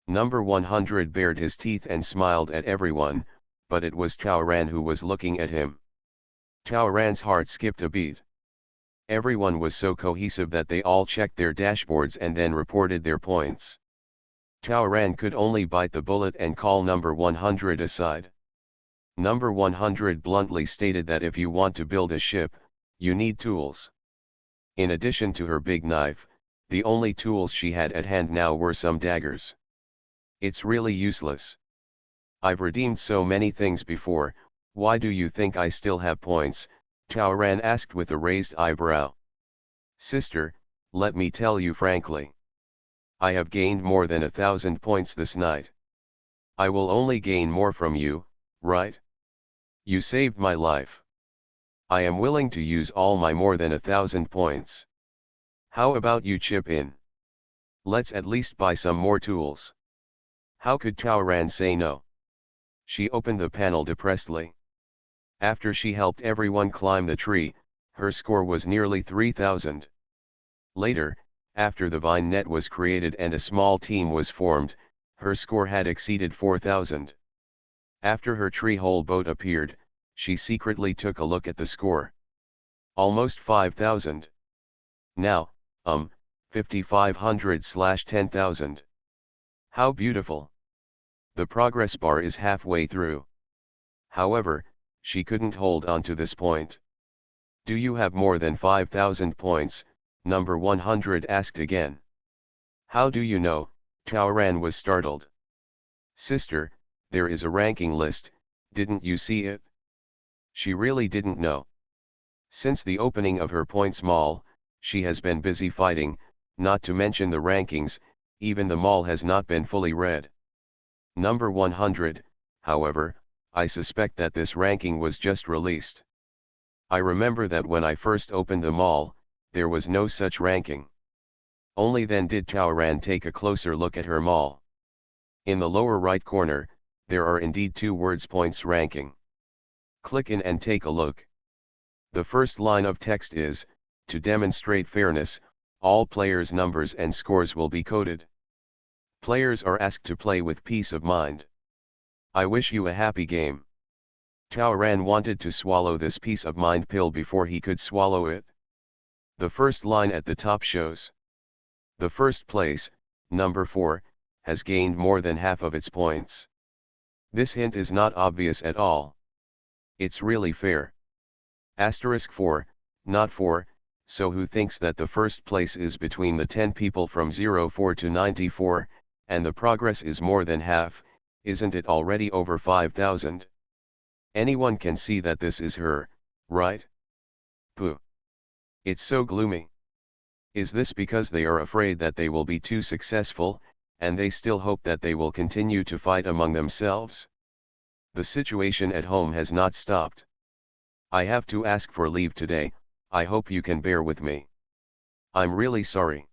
Number 100 bared his teeth and smiled at everyone, but it was Chaoran who was looking at him. Chaoran's heart skipped a beat. Everyone was so cohesive that they all checked their dashboards and then reported their points. Chaoran could only bite the bullet and call number 100 aside. Number 100 bluntly stated that if you want to build a ship, you need tools. In addition to her big knife, the only tools she had at hand now were some daggers. It's really useless. I've redeemed so many things before, why do you think I still have points? Chaoran asked with a raised eyebrow. Sister, let me tell you frankly. I have gained more than 1,000 points this night. I will only gain more from you, right? You saved my life. I am willing to use all my more than 1,000 points. How about you chip in? Let's at least buy some more tools. How could Chaoran say no? She opened the panel depressedly. After she helped everyone climb the tree, her score was nearly 3,000. Later, after the vine net was created and a small team was formed, her score had exceeded 4,000. After her tree-hole boat appeared, she secretly took a look at the score. Almost 5,000. Now, 5,500/10,000. How beautiful. The progress bar is halfway through. However, she couldn't hold on to this point. Do you have more than 5,000 points? Number 100 asked again. How do you know? Chaoran was startled. Sister, there is a ranking list, didn't you see it? She really didn't know. Since the opening of her points mall, she has been busy fighting, not to mention the rankings, even the mall has not been fully read. Number 100, however, I suspect that this ranking was just released. I remember that when I first opened the mall, there was no such ranking. Only then did Chaoran take a closer look at her mall. In the lower right corner, there are indeed 2 words points ranking. Click in and take a look. The first line of text is, to demonstrate fairness, all players' numbers and scores will be coded. Players are asked to play with peace of mind. I wish you a happy game. Chaoran wanted to swallow this peace of mind pill before he could swallow it. The first line at the top shows. The first place, number 4, has gained more than half of its points. This hint is not obvious at all. It's really fair. Asterisk 4, not 4, so who thinks that the first place is between the 10 people from 04 to 94, and the progress is more than half, Isn't it already over 5,000? Anyone can see that this is her, right? Pooh. It's so gloomy. Is this because they are afraid that they will be too successful, and they still hope that they will continue to fight among themselves? The situation at home has not stopped. I have to ask for leave today. I hope you can bear with me. I'm really sorry.